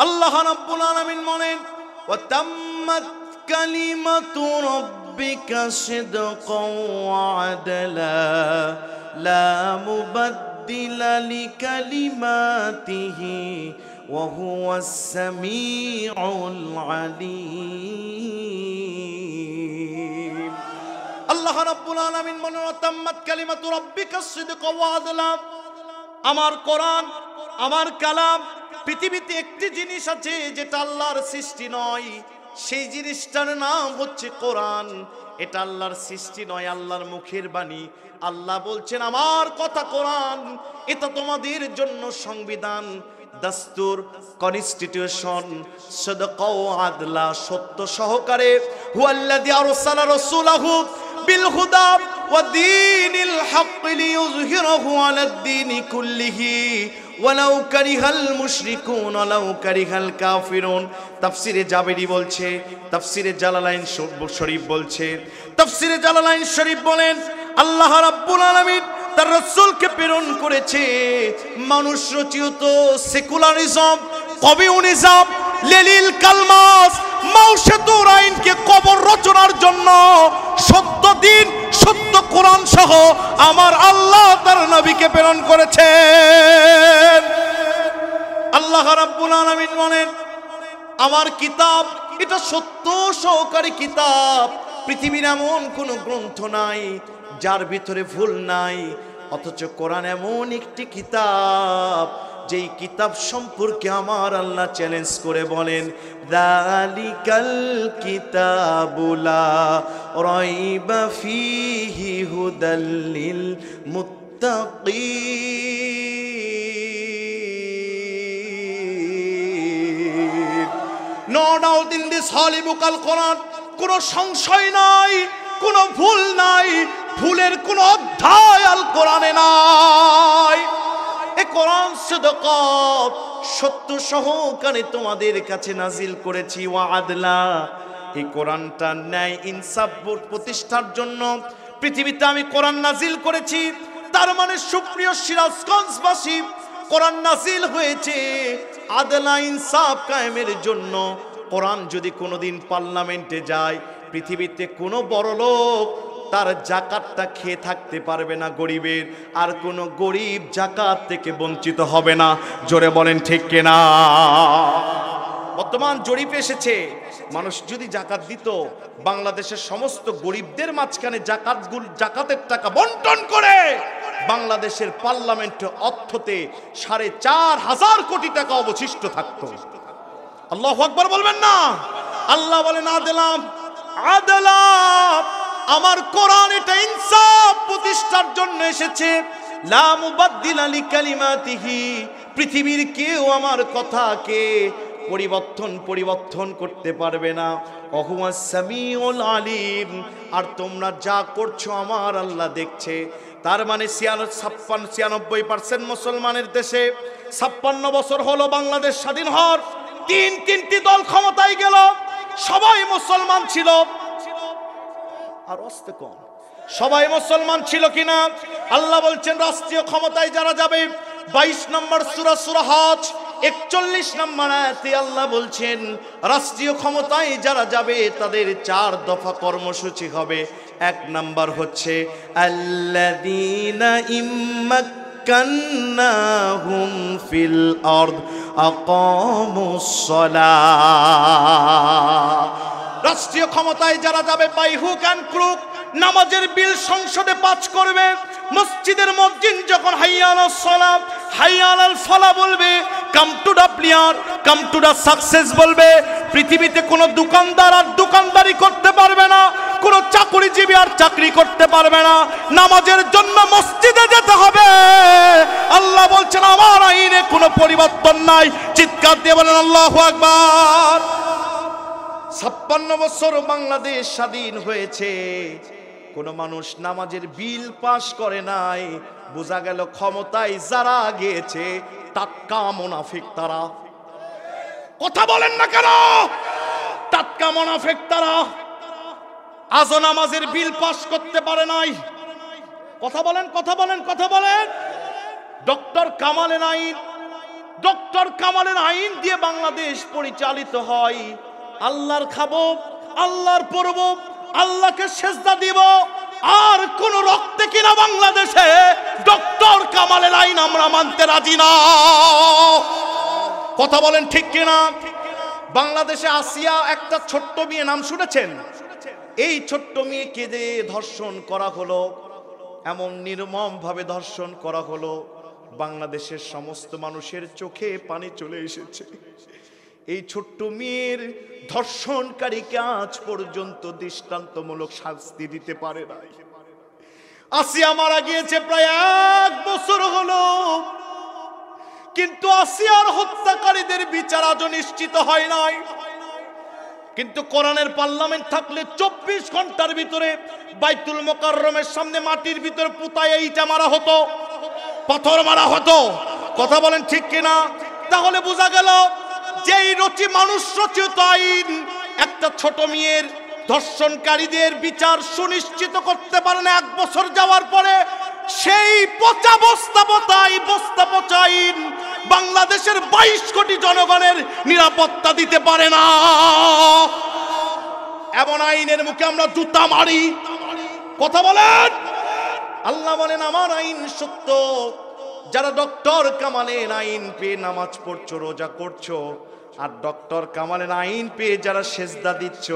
আল্লাহ রাব্বুল আলামিন বলেন ওয়া তাম্মাত কালিমাতু রাব্বিকা সিদকাও ওয়া আদলা লা মুবাদদিলা লিকালিমাতিহি ওয়া হুয়াস সামিউল আলীম। আল্লাহ রাব্বুল আলামিন বলেন ওয়া তাম্মাত কালিমাতু রাব্বিকা সিদকাও ওয়া আদলা। আমার কোরআন, আমার কালাম, পৃথিবীতে একটি জিনিস আছে যেটা আল্লাহর সৃষ্টি নয়, সেই জিনিসটার নাম হচ্ছে কোরআন। এটা আল্লাহর সৃষ্টি নয়, আল্লাহর মুখের বাণী। আল্লাহ বলছেন আমার কথা কোরআন, এটা তোমাদের জন্য সংবিধান, দাস্তুর, কনস্টিটিউশন, সাদকাও আদলা, সত্য সহকারে। হুয়াল্লাযী আরসালা রাসূলাহু বিল হুদা ওয়া দীনিল হক লিইয়ুযহিরাহু আলাদ দীনি কুল্লিহি ওয়ালাউ কারিহাল মুশরিকুন ওয়ালাউ কারিহাল কাফিরুন। তাফসিরে জাবেরি বলছে, তাফসিরে জালালাইন শরীফ বলছে, তাফসিরে জালালাইন শরীফ বলেন আল্লাহ রাব্বুল আলামিন তার রাসূলকে প্রেরণ করেছে মানুষ রচিত সেকুলারিজম, কমিউনিজম, লেলিল কালমাস, মাউশাতুর আইনকে কবর রচনার জন্য সত্য দিন, সত্য কোরআন সহ আমার আল্লাহ তার নবীকে প্রেরণ করেছেন। আল্লাহ রাব্বুল আলামিন বলেন আমার কিতাব এটা সত্য সহকারী কিতাব। পৃথিবীর এমন কোনো গ্রন্থ নাই যার ভিতরে ভুল নাই, অথচ কোরআন এমন একটি কিতাব যেই কিতাব সম্পর্কে আমার আল্লাহ চ্যালেঞ্জ করে বলেন যালিকাল কিতাবু লা রাইবা ফীহি হুদাল লিল মুত্তাকিন। নো ডাউট ইন দিস হলি বুক আল কোরআন, কোনো সংশয় নাই, কোনো ভুল নাই, ভুলের কোনো অধ্যায় আল কোরআনে নাই। এ কোরআন সিদকাত, সত্য সহকারে তোমাদের কাছে নাজিল করেছি, ওয়া আদলা, এই কোরআনটা ন্যায় ইনসাফ প্রতিষ্ঠার জন্য পৃথিবীতে আমি কোরআন নাজিল করেছি। তার মানে সুপ্রিয় সিরাজগঞ্জবাসী, কোরআন নাজিল হয়েছে আদলা ইনসাফ কায়েমের জন্য। কোরআন যদি কোনোদিন পার্লামেন্টে যায়, পৃথিবীতে কোনো বড় লোক তার জাকাতটা খেয়ে থাকতে পারবে না গরিবের, আর কোনো গরিব জাকাত থেকে বঞ্চিত হবে না। জোরে বলেন ঠিক কিনা? বর্তমান জরিপ এসেছে, মানুষ যদি জাকাত দিত, বাংলাদেশের সমস্ত গরিবদের মাঝখানে জাকাতের টাকা বন্টন করে বাংলাদেশের পার্লামেন্টে অর্থতে ৪,৫০০ কোটি টাকা অবশিষ্ট থাকতো। আল্লাহু আকবার বলবেন না? আল্লাহ বলেন আদলাম, আদলাম, আমার কোরআন এটা ইনসাফ প্রতিষ্ঠার জন্য এসেছে। লা মুবাদদিলা লিকালিমাতিহি, পৃথিবীর কেউ আমার কথাকে পরিবর্তন করতে পারবে না। ওহুয়াস সামিউল আলিম, আর তোমরা যা করছো আমার আল্লাহ দেখছে। তার মানে 96% মুসলমানের দেশে 56 বছর হলো বাংলাদেশ স্বাধীন হওয়ার, তিনটি দল ক্ষমতায় গেল, সবাই মুসলমান ছিল। আর অস্তে কম, সবাই মুসলমান ছিল কিনা? আল্লাহ বলছেন রাষ্ট্রীয় ক্ষমতায় যারা যাবে, 22 নম্বর সূরা হজ 41 নম্বর আয়াতে আল্লাহ বলছেন রাষ্ট্রীয় ক্ষমতায় যারা যাবে তাদের 4 দফা কর্মসূচি হবে। 1 নাম্বার হচ্ছে আল্লাযীনা ইম্মাক্কান্নাহুম ফিল আরদ আকামুস সালাহ। রাষ্ট্রীয় ক্ষমতায় যারা যাবে বাই হুক অ্যান্ড ক্রুক নামাজের বিল সংসদে পাস করবে। মসজিদের মুয়াজ্জিন যখন হাইয়া আলাস সালাত, হাইয়া আলাল ফালাহ বলবে, come to the prayer, come to the success বলবে, পৃথিবীতে কোনো দোকানদার আর দোকানদারি করতে পারবে না, কোনো চাকরিজীবী আর চাকরি করতে পারবে না। নামাজের জন্য মসজিদে যেতে হবে। আল্লাহ বলছেন আমার আইনে কোনো পরিবর্তন নাই। চিৎকার দিয়ে বলেন আল্লাহু আকবার। 56 বছর বাংলাদেশ স্বাধীন হয়েছে, কোন মানুষ নামাজের বিল পাস করে নাই। বোঝা গেল ক্ষমতায় যারা গিয়েছে টাটকা মুনাফিক তারা। কথা বলেন না কেন? টাটকা মুনাফিক তারা। আজও নামাজের বিল পাস করতে পারে নাই। কথা বলেন, কথা বলেন, কথা বলেন। ডক্টর কামাল নাইন ডক্টর কামালের আইন দিয়ে বাংলাদেশ পরিচালিত হয়। আল্লাহর খাবো, আল্লাহর পড়ব, আল্লাহকে সেজদা দিব, আর কোন রক্তে কিনা বাংলাদেশে ডক্টর কামালের আইন আমরা মানতে রাজি না। কথা বলেন ঠিক কিনা? বাংলাদেশে আসিয়া একটা ছোট্ট মেয়ে, নাম শুনেছেন? এই ছোট্ট মেয়েকে যে ধর্ষণ করা হলো, এমন নির্মম ভাবে ধর্ষণ করা হলো, বাংলাদেশের সমস্ত মানুষের চোখে পানি চলে এসেছে। এই ছোট্ট মেয়ের ধর্ষণকারীকে আজ পর্যন্ত দৃষ্টান্তমূলক শাস্তি দিতে পারে নাই। আসিয়া মারা গিয়েছে প্রায় 1 বছর হলো, কিন্তু আসিয়ার হত্যাকারীদের বিচার আজও নিশ্চিত হয় নাই। কিন্তু কোরআনের পার্লামেন্ট থাকলে 24 ঘন্টার ভিতরে বাইতুল মোকাররমের সামনে মাটির ভিতরে পুতায় ইটা মারা হতো, পাথর মারা হতো। কথা বলেন ঠিক কিনা? তাহলে বোঝা গেল যে এই মানুষ রচিত আইন একটা ছোট মেয়ের ধর্ষণকারীদের বিচার সুনিশ্চিত করতে পারে না। 1 বছর যাওয়ার পরে সেই পচা বস্তা পচা আইন বাংলাদেশের 22 কোটি জনগণের নিরাপত্তা দিতে পারে না। এমন আইনের মুখে আমরা জুতা মারি। কথা বলেন। আল্লাহ বলেন আমার আইন সত্য। যারা ডক্টর কামালের আইন পেয়ে নামাজ পড়ছো, রোজা করছো, আর ডক্টর কামালের আইন পেয়ে যারা সেজদা দিচ্ছ,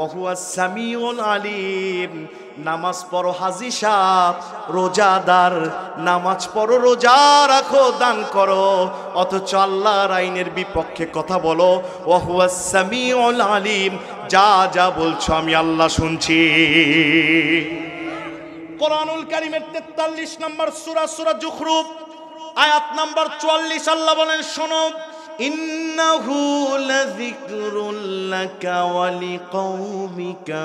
ওহুয়াস সামিউল আলিম। নামাজ পড়ো হাজি সাহেব, রোজাদার, নামাজ পড়ো, রোজা রাখো, দান করো, অথচ আল্লাহর আইনের বিপক্ষে কথা বলো। ওহুয়াস সামিউল আলিম। যা যা বলছো আমি আল্লাহ শুনছি। কোরআনুল কারীমের 43 নম্বর সূরা, সূরা যুখরুফ, আয়াত নাম্বার 44, আল্লাহ বলেন শোনো, ইন্নাহু লাযিকরুল লাকা ওয়া লিকাওমিকা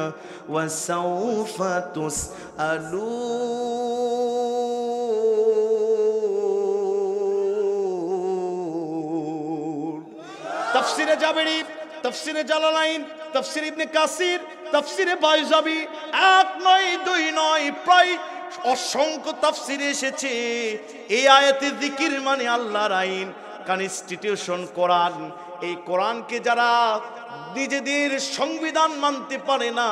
ওয়া সাওফা তুসআলুন। তাফসিরে জাবেরি, তাফসিরে জালালাইন, তাফসির ইবনে কাসির, তাফসিরে বাইজাবি, 1 নয় 2 নয়, প্রায় অসংখ্য তাফসিরে এসেছে এই আয়াতে জিকির মানে আল্লাহর আইন, কনস্টিটিউশন কোরআন। এই কোরআনকে যারা নিজেদের সংবিধান মানতে পারে না,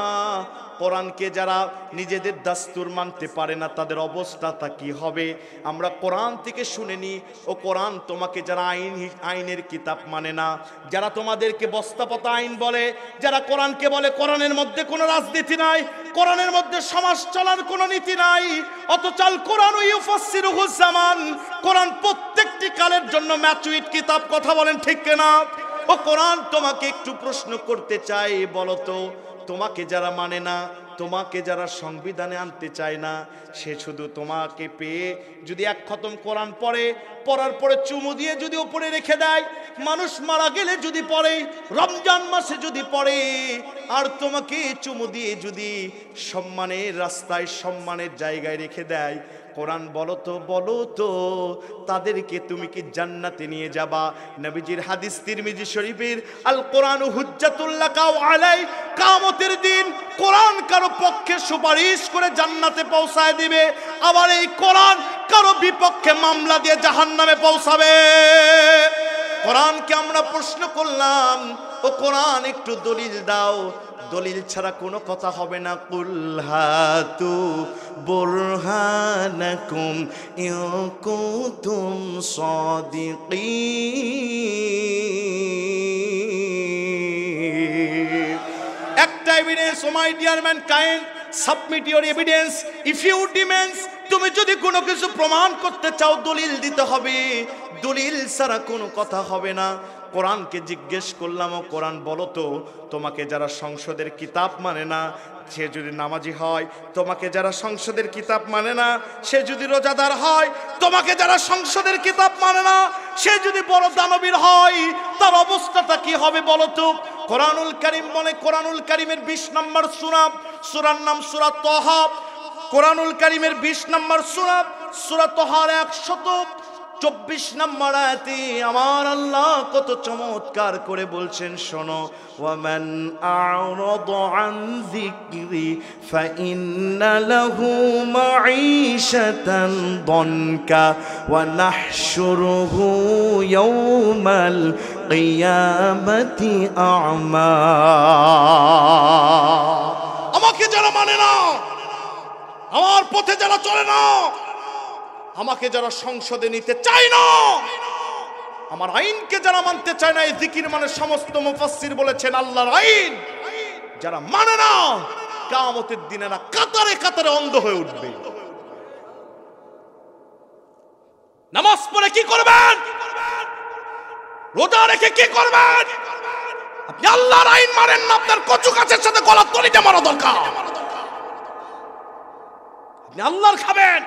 কোরআনকে যারা নিজেদের দাস্তুর মানতে পারে না, তাদের অবস্থাটা কি হবে আমরা কোরআন থেকে শুনে নিই। ও কোরআন, তোমাকে যারা আইনের কিতাব মানে না, যারা তোমাদেরকে বস্তাপতা আইন বলে, যারা কোরআনকে বলে কোরআনের মধ্যে কোনো রাজনীতি নাই, কোরআনের মধ্যে সমাজ চলার কোনো নীতি নাই, অথচ আল কোরআন ইউফাসসিরুহু জামান, কোরআন প্রত্যেকটি কালের জন্য ম্যাচুইড কিতাব। কথা বলেন ঠিক কিনা? ও কোরআন, তোমাকে একটু প্রশ্ন করতে চাই, বলো তো, তোমাকে যারা মানে না, তোমাকে যারা সংবিধানে আনতে চায় না, সে শুধু তোমাকে পেয়ে যদি 1 খতম কোরআন পড়ে, পড়ার পরে চুমু দিয়ে যদি উপরে রেখে দেয়, মানুষ মারা গেলে যদি পড়ে, রমজান মাসে যদি পড়ে, আর তোমাকে চুমু দিয়ে যদি সম্মানের রাস্তায়, সম্মানের জায়গায় রেখে দেয়, কোরআন বলো তো তাদেরকে তুমি কি জান্নাতে নিয়ে যাবা? নবীজির হাদিস তিরমিজি শরীফের, আল কোরআন হুজ্জাতুল লাকা ওয়া আলাই, কিয়ামতের দিন কোরআন কারো পক্ষে সুপারিশ করে জান্নাতে পৌঁছায় দিবে, আবার এই কোরআন কারো বিপক্ষে মামলা দিয়ে জাহান্নামে পৌঁছাবে। কোরআনকে আমরা প্রশ্ন করলাম, ও কোরআন একটু দলিল দাও। দলিল ছাড়া কোনো কথা হবে না। কুল হাতু বুরহানাকুম ইন কুনতুম সাদিকিন। একটা evidence, O my dear mankind, submit your evidence if you demands. তুমি যদি কোনো কিছু প্রমাণ করতে চাও, দলিল দিতে হবে, দলিল ছাড়া কোনো কথা হবে না। কোরআনকে জিজ্ঞেস করলাম, ও কোরআন বলো তো, তোমাকে যারা সংসদের কিতাব মানে না, সে যদি নামাজি হয়, তোমাকে যারা সংসদের কিতাব মানে না, সে যদি রোজাদার হয়, তোমাকে যারা সংসদের কিতাব মানে না, সে যদি বড় দানবীর হয়, তার অবস্থাটা কি হবে বলো তো? কোরআনুল কারীম বলে, কোরআনুল কারীমের 20 নম্বর সূরা, সূরার নাম সূরা তাহা। কোরআনুল কারীমের 20 নম্বর সূরা, সূরা তাহার 100 24 নম্বর আয়াতে আমার আল্লাহ কত চমৎকার করে বলছেন, শোনো, ওয়ামান আ'রাদা আন যিকরি ফাইন্না লাহু মাঈশাতান দনকা ওয়া নাহশুরুহু ইয়াওমাল কিয়ামাতি আ'মা। আমাকে যারা মানে না, আমার পথে যারা চলে না, আমাকে যারা সংসদে নিতে চায় না, আমার আইনকে যারা মানতে চায় না, এই জিকির মানে সমস্ত মুফাসসির বলেছেন আল্লাহর আইন যারা মানে না, কিয়ামতের দিনে না কাতারে কাতারে অন্ধ হয়ে উঠবে। নামাজ পড়ে কি করবেন? রোজা রেখে কি করবেন? আপনি আল্লাহর আইন মানেন না, আপনার কচু গাছের সাথে গলা তলিতে মারা দরকার। আপনি আল্লাহর খাবেন,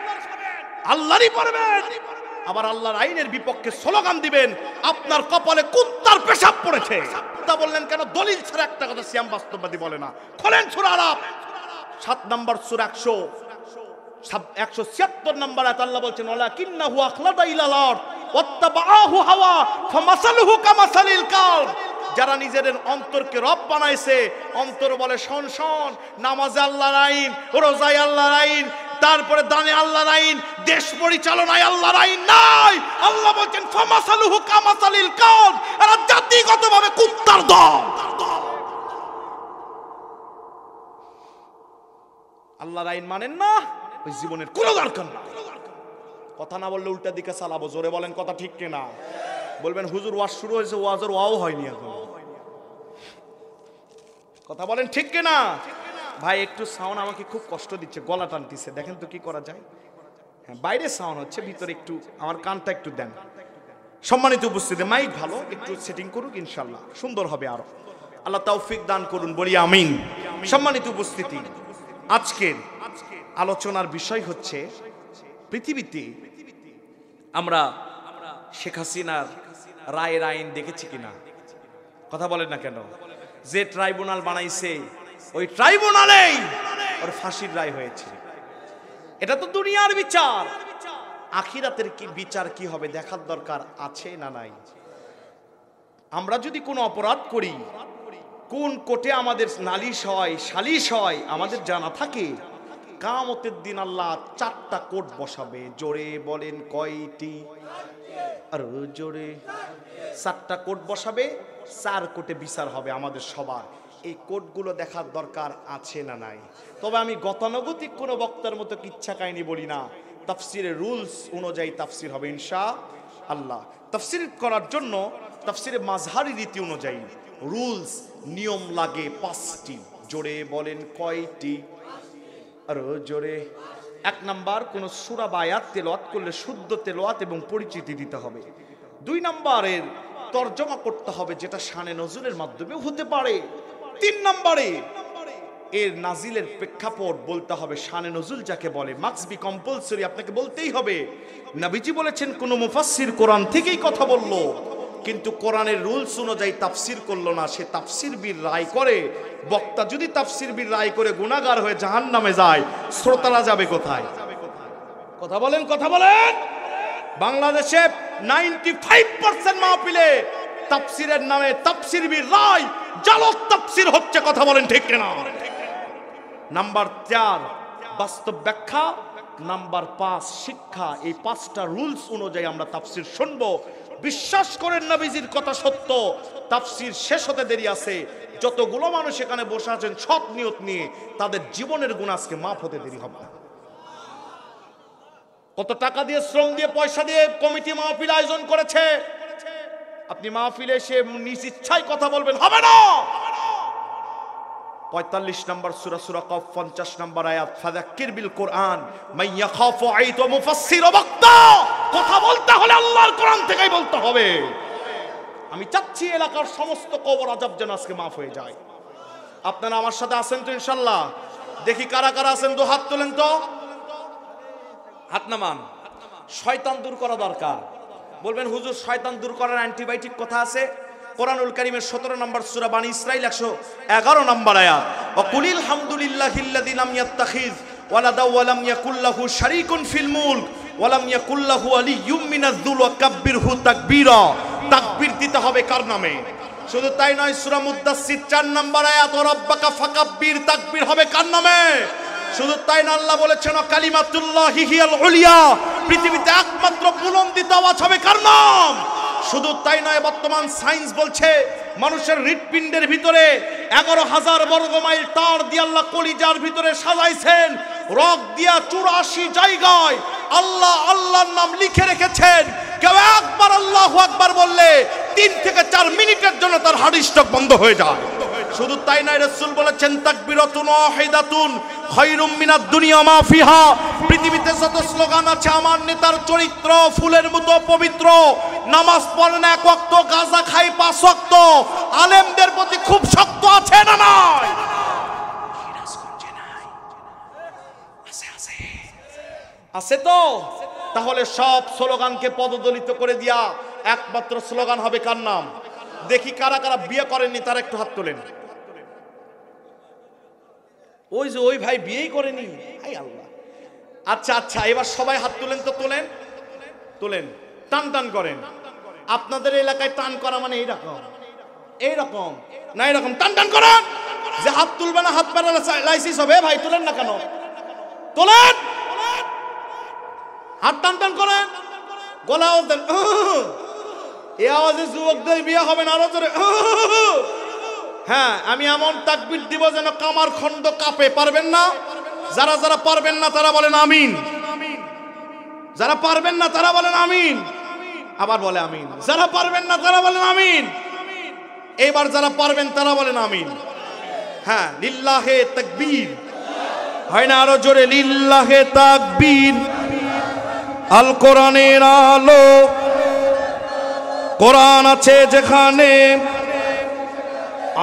আল্লাহরই পড়বেন, আবার আল্লাহর আইনের বিপক্ষে স্লোগান দিবেন, আপনার কপালে কুত্তার পেশাব পড়েছে। তা বললেন কেন? দলিল ছাড়া একটা কথা সিয়াম বাস্তববাদী বলে না। খোলেন সূরা আরাফ 7 নম্বর সূরা 176 নম্বর আয়াত, আল্লাহ বলছেন ওয়ালাকিন্নাহু আখলাদা ইলাল আরদ ওয়াত্তাবাআহু হাওয়া ফামাসালুহু কামাসালিল কালব। যারা নিজেদের অন্তরকে রব বানাইছে, অন্তর বলে শোন শোন, নামাজে আল্লাহর আইন, রোজায় আল্লাহর আইন, তারপরে দানে আল্লাহর আইন, দেশ পরিচালনায় আল্লাহর আইন নাই। আল্লাহ বলছেন ফামাসালুহু কামাসালিল কালব, এরা জাতিগতভাবে কুত্তার দল। আল্লাহর আইন মানেন না, ওই জীবনের কোনো দরকার না। কথা না বললে উল্টা দিকে চালাবো। জোরে বলেন কথা ঠিক কিনা? বলবেন হুজুর ওয়াজ শুরু হয়েছে, ওয়াজের ওয়াও হয়নি এখন। কথা বলেন ঠিক কিনা? ভাই একটু সাউন্ড আমাকে খুব কষ্ট দিচ্ছে, গলা টানতেছে, দেখেন তো কি করা যায়। হ্যাঁ, বাইরে সাউন্ড হচ্ছে, ভিতরে একটু আমার কানটা একটু দেন। সম্মানিত উপস্থিতি, মাইক ভালো, একটু সেটিং করুক, ইনশাআল্লাহ সুন্দর হবে আরো। আল্লাহ তৌফিক দান করুন, বলি আমিন। সম্মানিত উপস্থিতি, আজকের আলোচনার বিষয় হচ্ছে পৃথিবীতে আমরা শেখ হাসিনার রায়ের আইন দেখেছি কিনা? কথা বলেন না কেন? যে ট্রাইব্যুনাল বানাইছে ওই ট্রাইব্যুনালেই ওর ফাঁসির রায় হয়েছে। এটা তো দুনিয়ার বিচার, আখিরাতের কি বিচার কি হবে দেখার দরকার আছে না নাই? আমরা যদি কোনো অপরাধ করি, কোন কোর্টে আমাদের নালিশ হয়, সালিশ হয়, আমাদের জানা থাকে। কিয়ামতের দিন আল্লাহ 4টা কোর্ট বসাবে। জোরে বলেন কয়টি? আর জোরে 4টা কোর্ট বসাবে, 4 কোর্টে বিচার হবে আমাদের সবার। এই কোর্টগুলো দেখার দরকার আছে না নাই? তবে আমি গতানুগতিক কোনো বক্তার মতো কিচ্ছা কাহিনী বলি না, তাফসিরের রুলস অনুযায়ী তাফসির হবে ইনশাআল্লাহ। তাফসির করার জন্য তাফসিরে মাযহারি রীতি অনুযায়ী রুলস নিয়ম লাগে 5টি। জোরে বলেন কয়টি? আর জোরে। 1 নাম্বার, কোন সূরা বা আয়াত তেলাওয়াত করলে শুদ্ধ তেলাওয়াত এবং পরিচিতি দিতে হবে। 2 নাম্বারের তরজমা করতে হবে, যেটা শানে নজুলের মাধ্যমে হতে পারে। 3 নাম্বারে এর নাজিলের প্রেক্ষাপট বলতে হবে, শানে নজুল যাকে বলে। মাস্ট বি কম্পালসরি, আপনাকে বলতেই হবে। নবীজি বলেছেন কোন মুফাসসির কোরআন থেকেই কথা বলল, কিন্তু কোরআনের রুলস অনুযায়ী তাফসির করলো না, সে তাফসির বীর রায় করে। বক্তা যদি তাফসির বীর রায় করে গুনাহগার হয়ে জাহান্নামে যায়, শ্রোতারা যাবে কোথায়? কথা বলেন, কথা বলেন। বাংলাদেশে 95% মাহফিলে তাফসিরের নামে তাফসির বীর রায় জালক তাফসির হচ্ছে। কথা বলেন ঠিক কিনা? নাম্বার 4 বাস্তব ব্যাখ্যা, নাম্বার 5 শিক্ষা। এই 5টা রুলস অনুযায়ী আমরা তাফসির শুনবো। বিশ্বাস করেন নবীজির কথা সত্য। তাফসির শেষ হতে দেরি আছে। যতগুলো মানুষ এখানে বসে আছেন সৎ নিয়ত নিয়ে, তাদের জীবনের গুনাহ আজকে মাফ হতে দেরি হবে না। কত টাকা দিয়ে, শ্রম দিয়ে, পয়সা দিয়ে কমিটি মাহফিল আয়োজন করেছে। আপনি মাহফিলে এসে নিজ ইচ্ছায় কথা বলবেন, হবে না। 45 নম্বর সূরা, সূরা কফ 50 নম্বর আয়াত, ফাযাক্কির বিল কোরআন মান ইয়াখাফু আইত ওয়া মুফাসসির ওয়াক্তা। কথা বলতে হলে আল্লাহর কোরআন থেকেই বলতে হবে। আমি চাচ্ছি এলাকার সমস্ত কবর আযাব যেন আজকে মাফ হয়ে যায়। আপনারা আমার সাথে আছেন তো ইনশাআল্লাহ? দেখি কারা কারা আছেন, তো হাত তোলেন তো, হাত নামান। শয়তান দূর করা দরকার। বলবেন হুজুর শয়তান দূর করার অ্যান্টিবায়োটিক কথা আছে। কোরআনুল কারীমের 17 নম্বর সূরা বানী ইসরাঈল 111 নম্বর আয়াত, ওয়া কুলিল হামদুলিল্লাহিল্লাযী লাম ইয়াত্তাখিয ওয়ালাদা ওয়া লাম ইয়াকুল লাহু শারীকুন ফিল মুলক ওয়ালাম ইয়াকুল্লাহু আলিয়্যুম মিনাজ-যুল ওয়া কাব্বিরহু তাকবীরা। তাকবীর দিতে হবে কার নামে? শুধু তাই নয়, সূরা মুদ্দাসসির 4 নম্বর আয়াত, ওয়া রাব্বাকা ফাকাব্বির, তাকবীর হবে কার নামে? শুধু তাই না, আল্লাহ বলেছেন কালিমাতুল্লাহি হিয়াল উলিয়া, পৃথিবীতে একমাত্র বুলন্দিত আওয়াজ হবে কার নাম? শুধু তাই নয়, বর্তমান সায়েন্স বলছে মানুষের হৃৎপিণ্ডের ভিতরে 11,000 বর্গমাইল তার দিয়ে আল্লাহ কলিজার ভিতরে সাজাইছেন, রক দিয়া 84 জায়গায় আল্লাহ আল্লাহর নাম লিখে রেখেছেন। কেউ একবার আল্লাহু আকবার বললে 3 থেকে 4 মিনিটের জন্য তার হার্ট স্ট্রোক বন্ধ হয়ে যায়। শুধু তাই নয়, রাসূল বলেছেন তাকবীরাতুন ওয়াহিদাতুন খায়রুম মিনাদ দুনিয়া মা ফিহা। পৃথিবীতে যত স্লোগান আছে, আমার নেতার চরিত্র ফুলের মতো পবিত্র, নামাজ পড়ে না 1 ওয়াক্ত, গাঁজা খায় 5 ওয়াক্ত, আলেমদের প্রতি খুব শক্ত আছে না নাই? আছে তো? তাহলে সব স্লোগানকে পদদলিত করে দিয়া একমাত্র স্লোগান হবে কার নাম? দেখি কারা কারা বিয়ে করেননি তারা একটু হাত তোলেন। ওই যে ওই ভাই বিয়েই করেনি, হাই আল্লাহ। আচ্ছা আচ্ছা, এবার সবাই হাত তুলেন তো, তোলেন তোলেন, টান টান করেন। আপনাদের এলাকায় টান করা মানে এইরকম এইরকম না, এরকম টান টান করেন। যে হাত তুলবে না হাত প্যারালাইসিস হবে। ভাই তোলেন না কেন? তোলেন, হাত টান টান করেন, গলা আওয়াজ দেন। এই আওয়াজে যুবকদের বিয়ে হবে না, আরো জোরে। হ্যাঁ, আমি এমন তাকবীর দিব যেন কামার খন্ড কাঁপে। পারবেন না? যারা যারা পারবেন না তারা বলেন আমিন। যারা পারবেন না তারা বলেন আমিন। আবার বলে আমিন। যারা পারবেন না তারা বলেন আমিন। এবার যারা পারবেন তারা বলেন আমিন। হ্যাঁ, লিল্লাহে তাকবীর। হয় না? আরো জোরে, লিল্লাহে তাকবীর। আল কোরআনের আলো, কোরআন আছে যেখানে,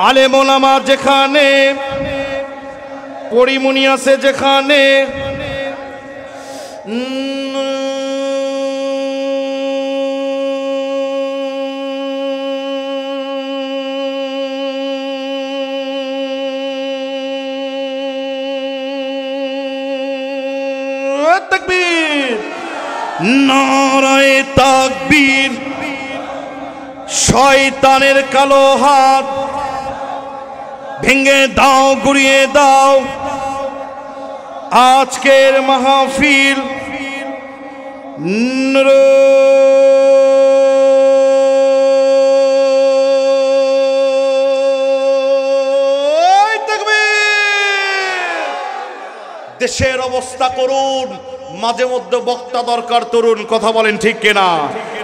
আলেম ওলামা যেখানে, পরিমণি আছে যেখানে, তাকবীর, নারায়ে তাকবীর। শয়তানের কালো হাত ভেঙে দাও, গুড়িয়ে দাও। আজকের মাহফিল দেশের অবস্থা করুন, মাঝে মধ্যে বক্তা দরকার তরুণ। কথা বলেন ঠিক কিনা?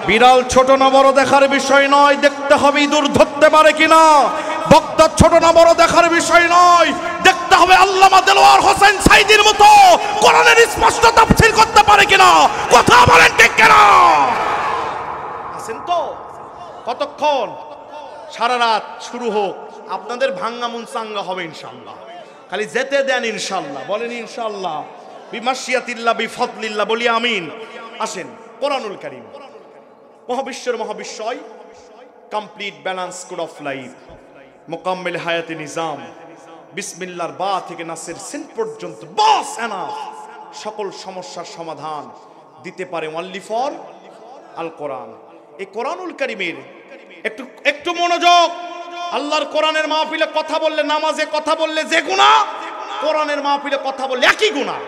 বিড়াল ছোট না বড় দেখার বিষয় নয়, দেখতে হবে ইঁদুর ধরতে পারে কিনা। বক্তা ছোট না বড় দেখার বিষয় নয়, দেখতে হবে আল্লামা দেলোয়ার হোসেন সাইদির মতো কোরআনের স্পষ্ট তাফসীর করতে পারে কিনা। কথা বলেন ঠিক কিনা? আছেন তো? কতক্ষণ? সারা রাত শুরু হোক। আপনাদের ভাঙ্গা মন চাঙ্গা হবে ইনশাআল্লাহ। খালি যেতে দেন ইনশাআল্লাহ। বলেন ইনশাআল্লাহ, বিমাশিয়াতিল্লাহ বিফদলিল্লাহ, বলি আমিন। আসেন, কোরআনুল কারীম মহাবিশ্বের মহাবিশ্বয়, complete balance code of life, মোকাম্মেল হায়াতে নিজাম, বিসমিল্লাহর বা থেকে নাসের সিন পর্যন্ত বাস এনাফ। সকল সমস্যার সমাধান দিতে পারে অনলি ফর আল কোরআন। এই কোরআনুল কারীমের একটু একটু মনোযোগ। আল্লাহর কোরআনের মাহফিলে কথা বললে, নামাজে কথা বললে যে গুনাহ, কোরআনের মাহফিলে কথা বললে একই গুনাহ।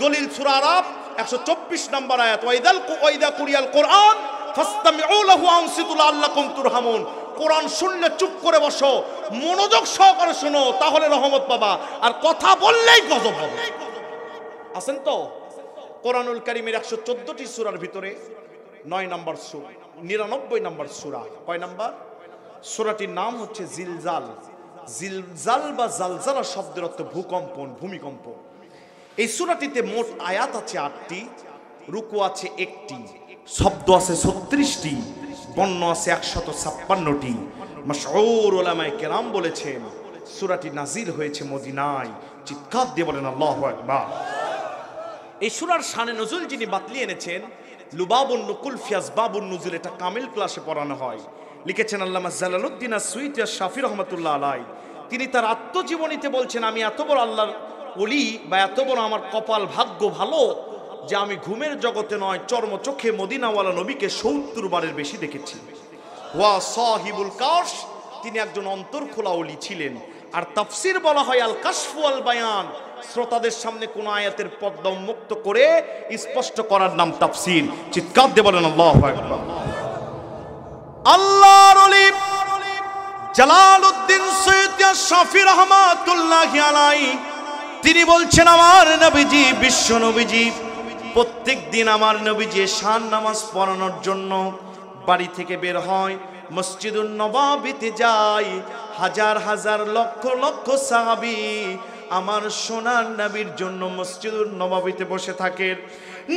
দলিল সূরা আরাফ 124 নম্বর আয়াত, ওয়াইদা কুরিয়াল কোরআন ফাসতামিউ লাহু আনসিতু লাআল্লাকুম তুরহামুন। কোরআন শুনলে চুপ করে বসো, মনোযোগ সহকারে শোনো, তাহলে রহমত পাবা। আর কথা বললেই গজব হবে। আছেন তো? কোরআনুল কারীমের 114টি সূরার ভিতরে 9 নম্বর সূরা, 99 নম্বর সূরা। কয় নাম্বার? সূরাটির নাম হচ্ছে জিলজাল। জিলজাল বা জালজালা শব্দের অর্থ ভূকম্পন, ভূমিকম্প। এই সূরাটিতে মোট আয়াত আছে 8টি, রুকু আছে 1টি, শব্দ আছে 36টি, বর্ণ আছে 156টি। মাশহুর উলামায়ে কেরাম বলেছেন সূরাটি নাজিল হয়েছে মদিনায়। চিৎকার দিয়ে বলেন আল্লাহু আকবার। এই সূরার শানে নজুল যিনি বাতলিয়ে এনেছেন, লুবাবুন নুকুল ফি আসবাবুন নুজুল, এটা কামিল ক্লাসে পড়ানো হয়। লিখেছেন আল্লামা জালালউদ্দিন আস-সুয়ুতী আশ-শাফি রাহমাতুল্লাহ আলাইহি। তিনি তার আত্মজীবনীতে বলছেন, আমি এত বড় আল্লাহর ওলি বা এত বড় আমার কপাল ভাগ্য ভালো, যে আমি ঘুমের জগতে নয় চর্মচোখে মদিনাওয়ালা নবীকে ৭০ বারের বেশি দেখেছি। ওয়া সাহিবুল কাশ, তিনি একজন অন্তর খোলা ওলি ছিলেন। আর তাফসির বলা হয় আল কাশফু আল বায়ান, শ্রোতাদের সামনে কোন আয়াতের পর্দা উন্মুক্ত করে স্পষ্ট করার নাম তাফসির। চিৎকার দিয়ে বলেন আল্লাহু আকবার। আল্লাহর ওলি জালালউদ্দিন সৈয়দ শাফি রাহমাতুল্লাহি আলাইহি তিনি বলছেন, আমার নবীজি বিশ্ব নবীজি প্রত্যেক দিন আমার নবীজি শান নামাজ পড়ানোর জন্য বাড়ি থেকে বের হয়, মসজিদুন নববীতে যায়। হাজার হাজার লক্ষ লক্ষ সাহাবী আমার সোনার নবীর জন্য মসজিদুন নববীতে বসে থাকেন।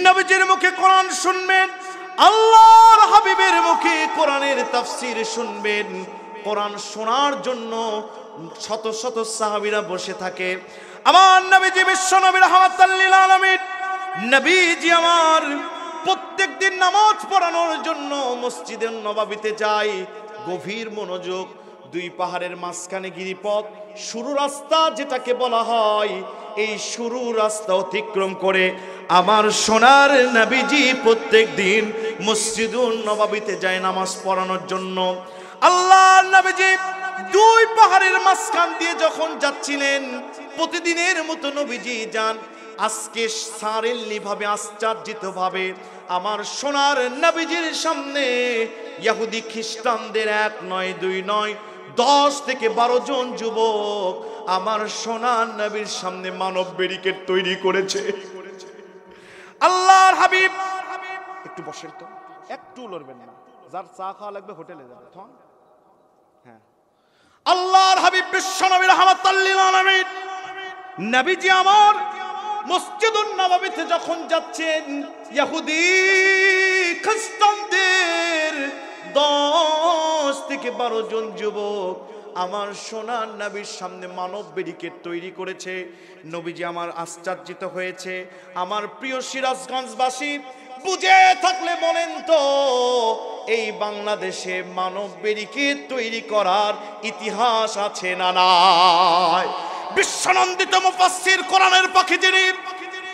নবীজির মুখে কোরআন শুনবেন, আল্লাহর হাবিবের মুখে কোরআনের তাফসীর শুনবেন। কোরআন শোনার জন্য শত শত সাহাবীরা বসে থাকে। আমার নবীজি বিশ্ব নবী রাহমাতাল লিল আলামিন নবীজি আমার প্রত্যেক দিন নামাজ পড়ানোর জন্য মসজিদে নববীতে যায়। গভীর মনোযোগ, দুই পাহাড়ের মাঝখানে গিরিপথ, সরু রাস্তা যেটাকে বলা হয়, এই সরু রাস্তা অতিক্রম করে আমার সোনার নবীজি প্রত্যেক দিন মসজিদুন নববীতে যায় নামাজ পড়ানোর জন্য। আল্লাহর নবীজি দুই পাহাড়ের মাঝখান দিয়ে যখন যাচ্ছিলেন, প্রতিদিনের মতো নবীজি যান। আজকে সারেল্লি ভাবে, আশ্চর্যিত ভাবে আমার সোনার নবীজির সামনে ইহুদি খ্রিস্টানদের ১ নয় ২ নয় ১০ থেকে ১২ জন যুবক আমার সোনার নবীর সামনে মানব ব্যারিকেড তৈরি করেছে। আল্লাহর হাবিব একটু বসেন তো, একটু লড়বেন না, যার চা খাওয়া লাগবে হোটেলে যাবে। হ্যাঁ, আল্লাহর হাবিব বিশ্ব নবী রাহমাতাল লিল আলামিন নবীজি আমার মসজিদুন নববীতে যখন যাচ্ছেন, ইহুদি খ্রিস্টানদের ১০ থেকে ১২ জন যুবক আমার সোনার নবীর সামনে মানব ব্যারিকেড তৈরি করেছে। নবীজি আমার আশ্চর্যিত হয়েছে। আমার প্রিয় সিরাজগঞ্জবাসী, বুঝে থাকলে বলেন তো, এই বাংলাদেশে মানব ব্যারিকেড তৈরি করার ইতিহাস আছে না নাই? বিশ্বনন্দিত মুফাসসির কোরআনের পাখি যিনি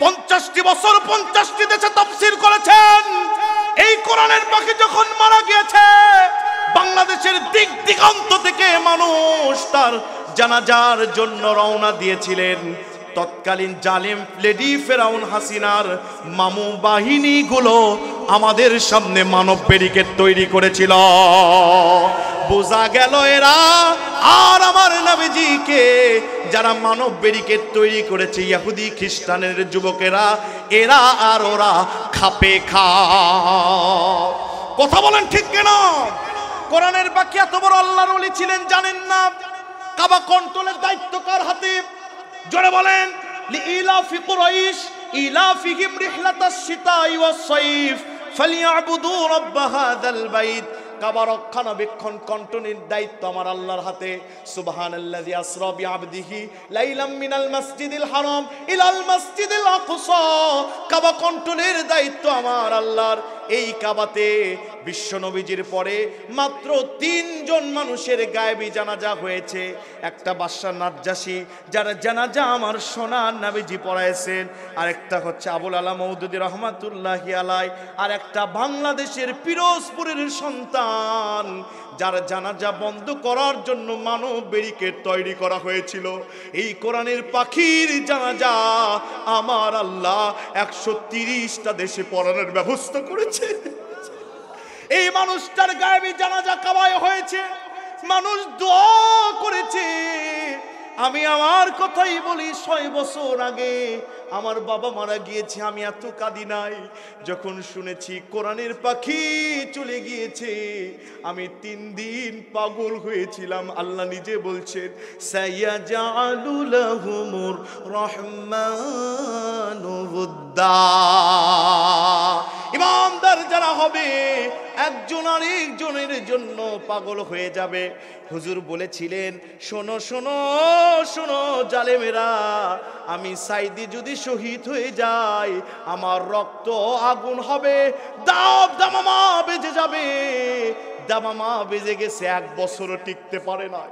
50টি বছর 50টি দেশে তাফসীর করেছেন, এই কোরআনের পাখি যখন মারা গিয়েছে, বাংলাদেশের দিক দিগন্ত থেকে মানুষ তার জানাজার জন্য রওনা দিয়েছিলেন। তৎকালীন জালিম লেডি ফেরাউন হাসিনার মামু বাহিনীগুলো আমাদের সামনে মানব ব্যারিকেড তৈরি করেছিল। বোঝা গেল এরা আর আমার নবীজিকে যারা মানব ব্যারিকেড তৈরি করেছে, ইহুদি খ্রিস্টানের যুবকেরা, এরা আর ওরা খাপে খা। কথা বলেন ঠিক কিনা? কোরআনের বাকি এত বড় আল্লাহর ওলি ছিলেন জানেন না? কাবা কন্ট্রোলের দায়িত্ব কার হাতে? জোরে বলেন। লিইলাফি কুরাইশ ইলাফিহিম রিহলাতাশ শিতাই ওয়াস সাইফ ফালিয়াবুদু রাব্ব হাযাল বাইত। কাবা রক্ষণাবেক্ষণ কন্ট্রোলের দায়িত্ব আমার আল্লাহর হাতে। সুবহানাল্লাযী আসরা বিআবদিহি লাইলাম মিনাল মাসজিদিল হারাম ইলাল মাসজিদিল আকসা। কাবা কন্ট্রোলের দায়িত্ব আমার আল্লাহর। এই কাবাতে বিশ্ব নবীজির পরে মাত্র ৩ জন মানুষের গায়েবী জানাজা হয়েছে। একটা বাদশা নাজ্জাশী, যার জানাজা আমার সোনার নবীজি পড়াইছেন। আর একটা হচ্ছে আবুল আলা মওদুদী রহমাতুল্লাহি আলাই, আর একটা বাংলাদেশের পিরোজপুরের সন্তান, যার জানাজা বন্ধ করার জন্য মানব ব্যারিকেড তৈরি করা হয়েছিল। এই কোরআনের পাখির জানাজা আমার আল্লাহ ১৩০টা দেশে পড়ানোর ব্যবস্থা করেছে। এই মানুষটার গায়েবী জানাজা কাবায় হয়েছে, মানুষ দোয়া করেছে। আমি আমার কথাই বলি, ৬ বছর আগে আমার বাবা মারা গিয়েছে, আমি এত কাঁদি নাই যখন শুনেছি কোরআনের পাখি চলে গিয়েছে। আমি ৩ দিন পাগল হয়েছিলাম। আল্লাহ নিজে বলছেন, সায়াজালু লাহুমুর রহমানু উদ্দা। ইমানদার যারা হবে একজন আরেকজনের জন্য পাগল হয়ে যাবে। হুজুর বলেছিলেন, শোনো শোনো শোনো জালেমেরা, আমি সাইদি যদি শহীদ হয়ে যাই, আমার রক্ত আগুন হবে, দাব দামামা বেজে যাবে। দামামা বেজে গেছে, 1 বছরও টিকতে পারে না।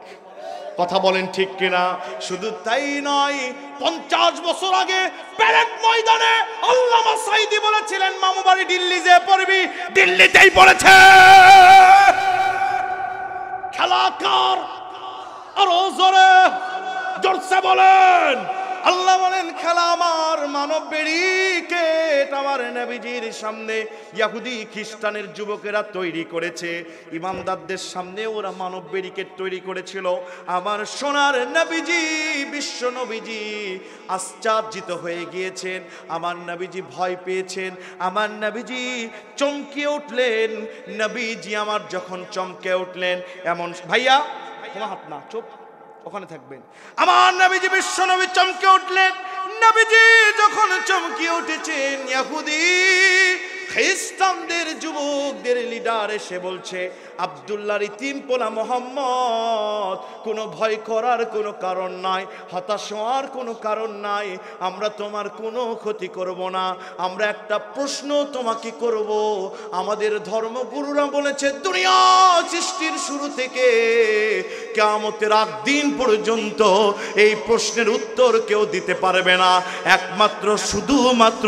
কথা বলেন ঠিক কিনা? শুধু তাই নয়, 50 বছর আগে প্যারেড ময়দানে আল্লামা সাঈদী বলেছিলেন মামু বাড়ি দিল্লি যে পড়বি, দিল্লিতেই পড়েছে। খেলাকার আর জোরে জোরসে বলেন। আল্লাহ বলেন খেলা আমার মানব ব্যারিকেড আমার নবীজির সামনে ইহুদি খ্রিস্টানের যুবকেরা তৈরি করেছে, ইমানদারদের সামনে ওরা মানব ব্যারিকেড তৈরি করেছিল। আমার সোনার নবীজি, বিশ্ব নবীজি আশ্চর্যিত হয়ে গিয়েছেন, আমার নবীজি ভয় পেয়েছেন, আমার নবীজি চমকে উঠলেন। নবীজি আমার যখন চমকে উঠলেন, এমন ভাইয়া তোমার হাত না, চুপ ওখানে থাকবেন। আমার নবীজি বিশ্ব নবী চমকে উঠলেন। নবীজি যখন চমকে উঠেছেন, ইহুদি খ্রিস্টানদের যুবকদের লিডার এসে বলছে, আব্দুল্লাহর ইতিম পোলা মোহাম্মদ, কোনো ভয় করার কোনো কারণ নাই, হতাশ হওয়ার কোনো কারণ নাই, আমরা তোমার কোনো ক্ষতি করব না। আমরা একটা প্রশ্ন তোমাকে করব। আমাদের ধর্মগুরুরা বলেছে দুনিয়া সৃষ্টির শুরু থেকে কিয়ামতের আগ দিন পর্যন্ত এই প্রশ্নের উত্তর কেউ দিতে পারবে না, একমাত্র শুধুমাত্র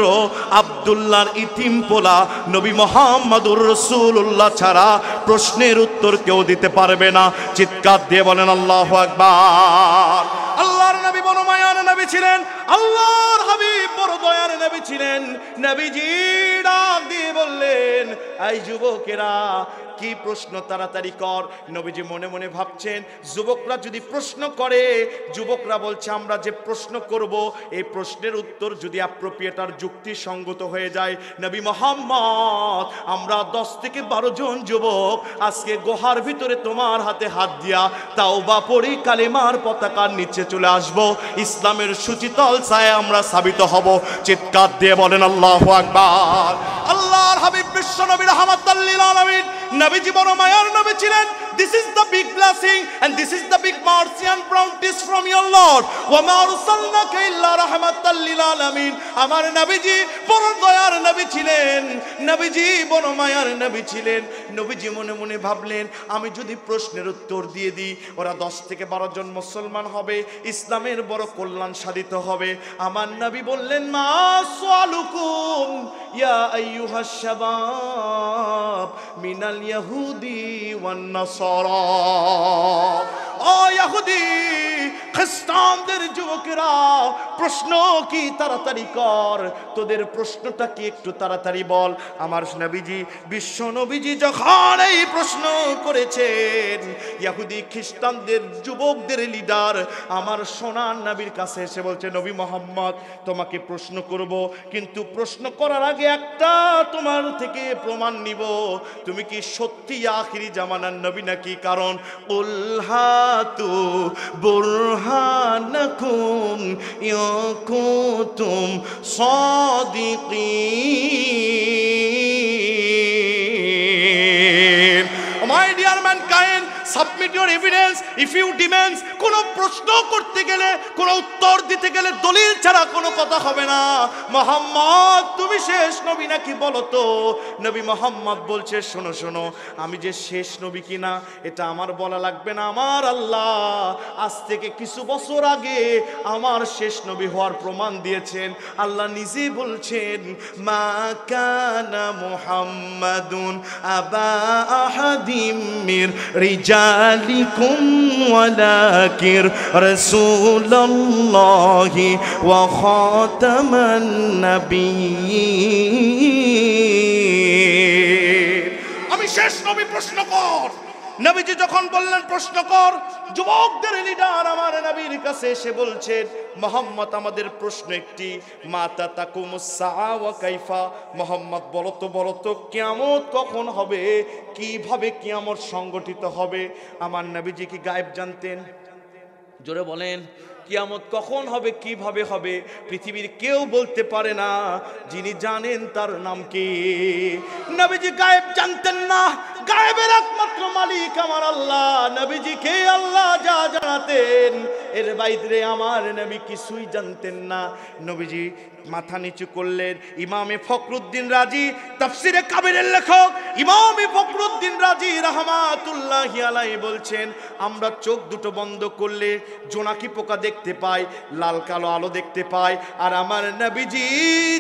আব্দুল্লাহর ইতিম পোলা নবী মুহাম্মদুর রাসূলুল্লাহ ছাড়া প্রশ্নের উত্তর কেউ দিতে পারবে না। চিৎকার দিয়ে বলেন আল্লাহু আকবার। আল্লাহর নবী বড় মায়ার নবী ছিলেন, আল্লাহর হাবিব বড় দয়ার নবী ছিলেন। নবীজি ডাক দিয়ে বললেন, এই যুবকেরা কি প্রশ্ন তাড়াতাড়ি কর। নবীজি মনে মনে ভাবছেন, যুবকরা যদি প্রশ্ন করে, যুবকরা বলছে আমরা যে প্রশ্ন করব এই প্রশ্নের উত্তর যদি অ্যাপ্রোপ্রিয়েট আর যুক্তিসঙ্গত হয়ে যায়, নবী মুহাম্মদ আমরা 10 থেকে 12 জন যুবক আজকে গুহার ভিতরে তোমার হাতে হাত দিয়া তাওবা পড়ি কালেমার পতাকার নিচে চলে আসব, ইসলামের সুচিতল ছায়া আমরা সাবিত হব। চিৎকার দিয়ে বলেন আল্লাহু আকবার। আল্লাহর হাবিব বিশ্ব নবী রাহমাতাল লিল আলামিন নবীজি বড় মায়ার নবী ছিলেন। This is the big blessing and this is the big mercy and bounties from your Lord. Wa ma arsalnaka illa rahmatan lil alamin. আমার নবীজি বড় দয়ার নবী ছিলেন, নবীজি বড় মায়ার নবী ছিলেন। নবীজি মনে মনে ভাবলেন, আমি যদি প্রশ্নের উত্তর দিয়ে দিই, ওরা 10 থেকে 12 জন মুসলমান হবে, ইসলামের বড় কল্যাণ সাধিত হবে। আমার নবী বললেন, মা সালুকুম ইয়া আইয়ুহাশ শাবাব মিনাল ইয়াহুদি ওয়ান নাসারা। ও ইহুদি খ্রিস্টানদের যুবকেরা, প্রশ্ন কি তাড়াতাড়ি কর, তোদের প্রশ্নটা কি একটু তাড়াতাড়ি বল। আমার নবীজি বিশ্ব নবীজি যখন এই প্রশ্ন করেছেন, ইহুদি খ্রিস্টানদের যুবকদের লিডার আমার সোনার নবীর কাছে এসে বলছে, নবী মুহাম্মদ তোমাকে প্রশ্ন করব, কিন্তু প্রশ্ন করার আগে একটা তোমার থেকে প্রমাণ নিব, তুমি কি সত্যি আখিরি জামানার নবী নাকি। কারণ কুল হাতু বুরহানাকুম ইন কুনতুম সাদিকিন। My dear mankind, submit your evidence if you demand. কোন প্রশ্ন করতে গেলে, কোন উত্তর দিতে গেলে দলিল ছাড়া কোনো কথা হবে না। মুহাম্মদ তুমি শেষ নবী নাকি বলো তো। নবী মুহাম্মদ বলছে, শোনো শোনো, আমি যে শেষ নবী কিনা এটা আমার বলা লাগবে না, আমার আল্লাহ আজ থেকে কিছু বছর আগে আমার শেষ নবী হওয়ার প্রমাণ দিয়েছেন। আল্লাহ নিজে বলছেন, মা কানা মুহাম্মাদুন আবা আহাদিম মির রিজালিকুম ওয়ালাকিন রাসূলুল্লাহি ওয়া খাতামান নাবিয়্যিন। আমি শেষ নবী, প্রশ্ন কর। নবীজি যখন বললেন প্রশ্ন কর, যুবকদের লিডার আমার নবীর কাছে এসে বলছেন, মুহাম্মদ আমাদের প্রশ্ন একটি, মাতা তাকুমুস সাআ ওয়া কাইফা। মুহাম্মদ বলো তো কিয়ামত কখন হবে, কিভাবে কিয়ামত সংগঠিত হবে। আমার নবীজি কি গায়েব জানতেন? জোরে বলেন, কিয়ামত কখন হবে, কিভাবে হবে পৃথিবীর কেউ বলতে পারে না। যিনি জানেন তার নাম কি? নবীজি গায়েব জানতেন না, গায়েবের একমাত্র মালিক আমার আল্লাহ। নবীজিকে আল্লাহ যা জানাতেন এর বাইরে আমার নবী কিছুই জানতেন না। নবীজি মাথা নিচু করলেন। ইমামে ফখরুদ্দিন রাজি, তাফসিরে কাবিরের লেখক ইমামে ফখরুদ্দিন রাজি রাহমাতুল্লাহি আলাইহি বলছেন, আমরা চোখ দুটো বন্ধ করলে জোনাকি পোকা দেখতে পাই, লাল কালো আলো দেখতে পাই। আর আমার নবীজি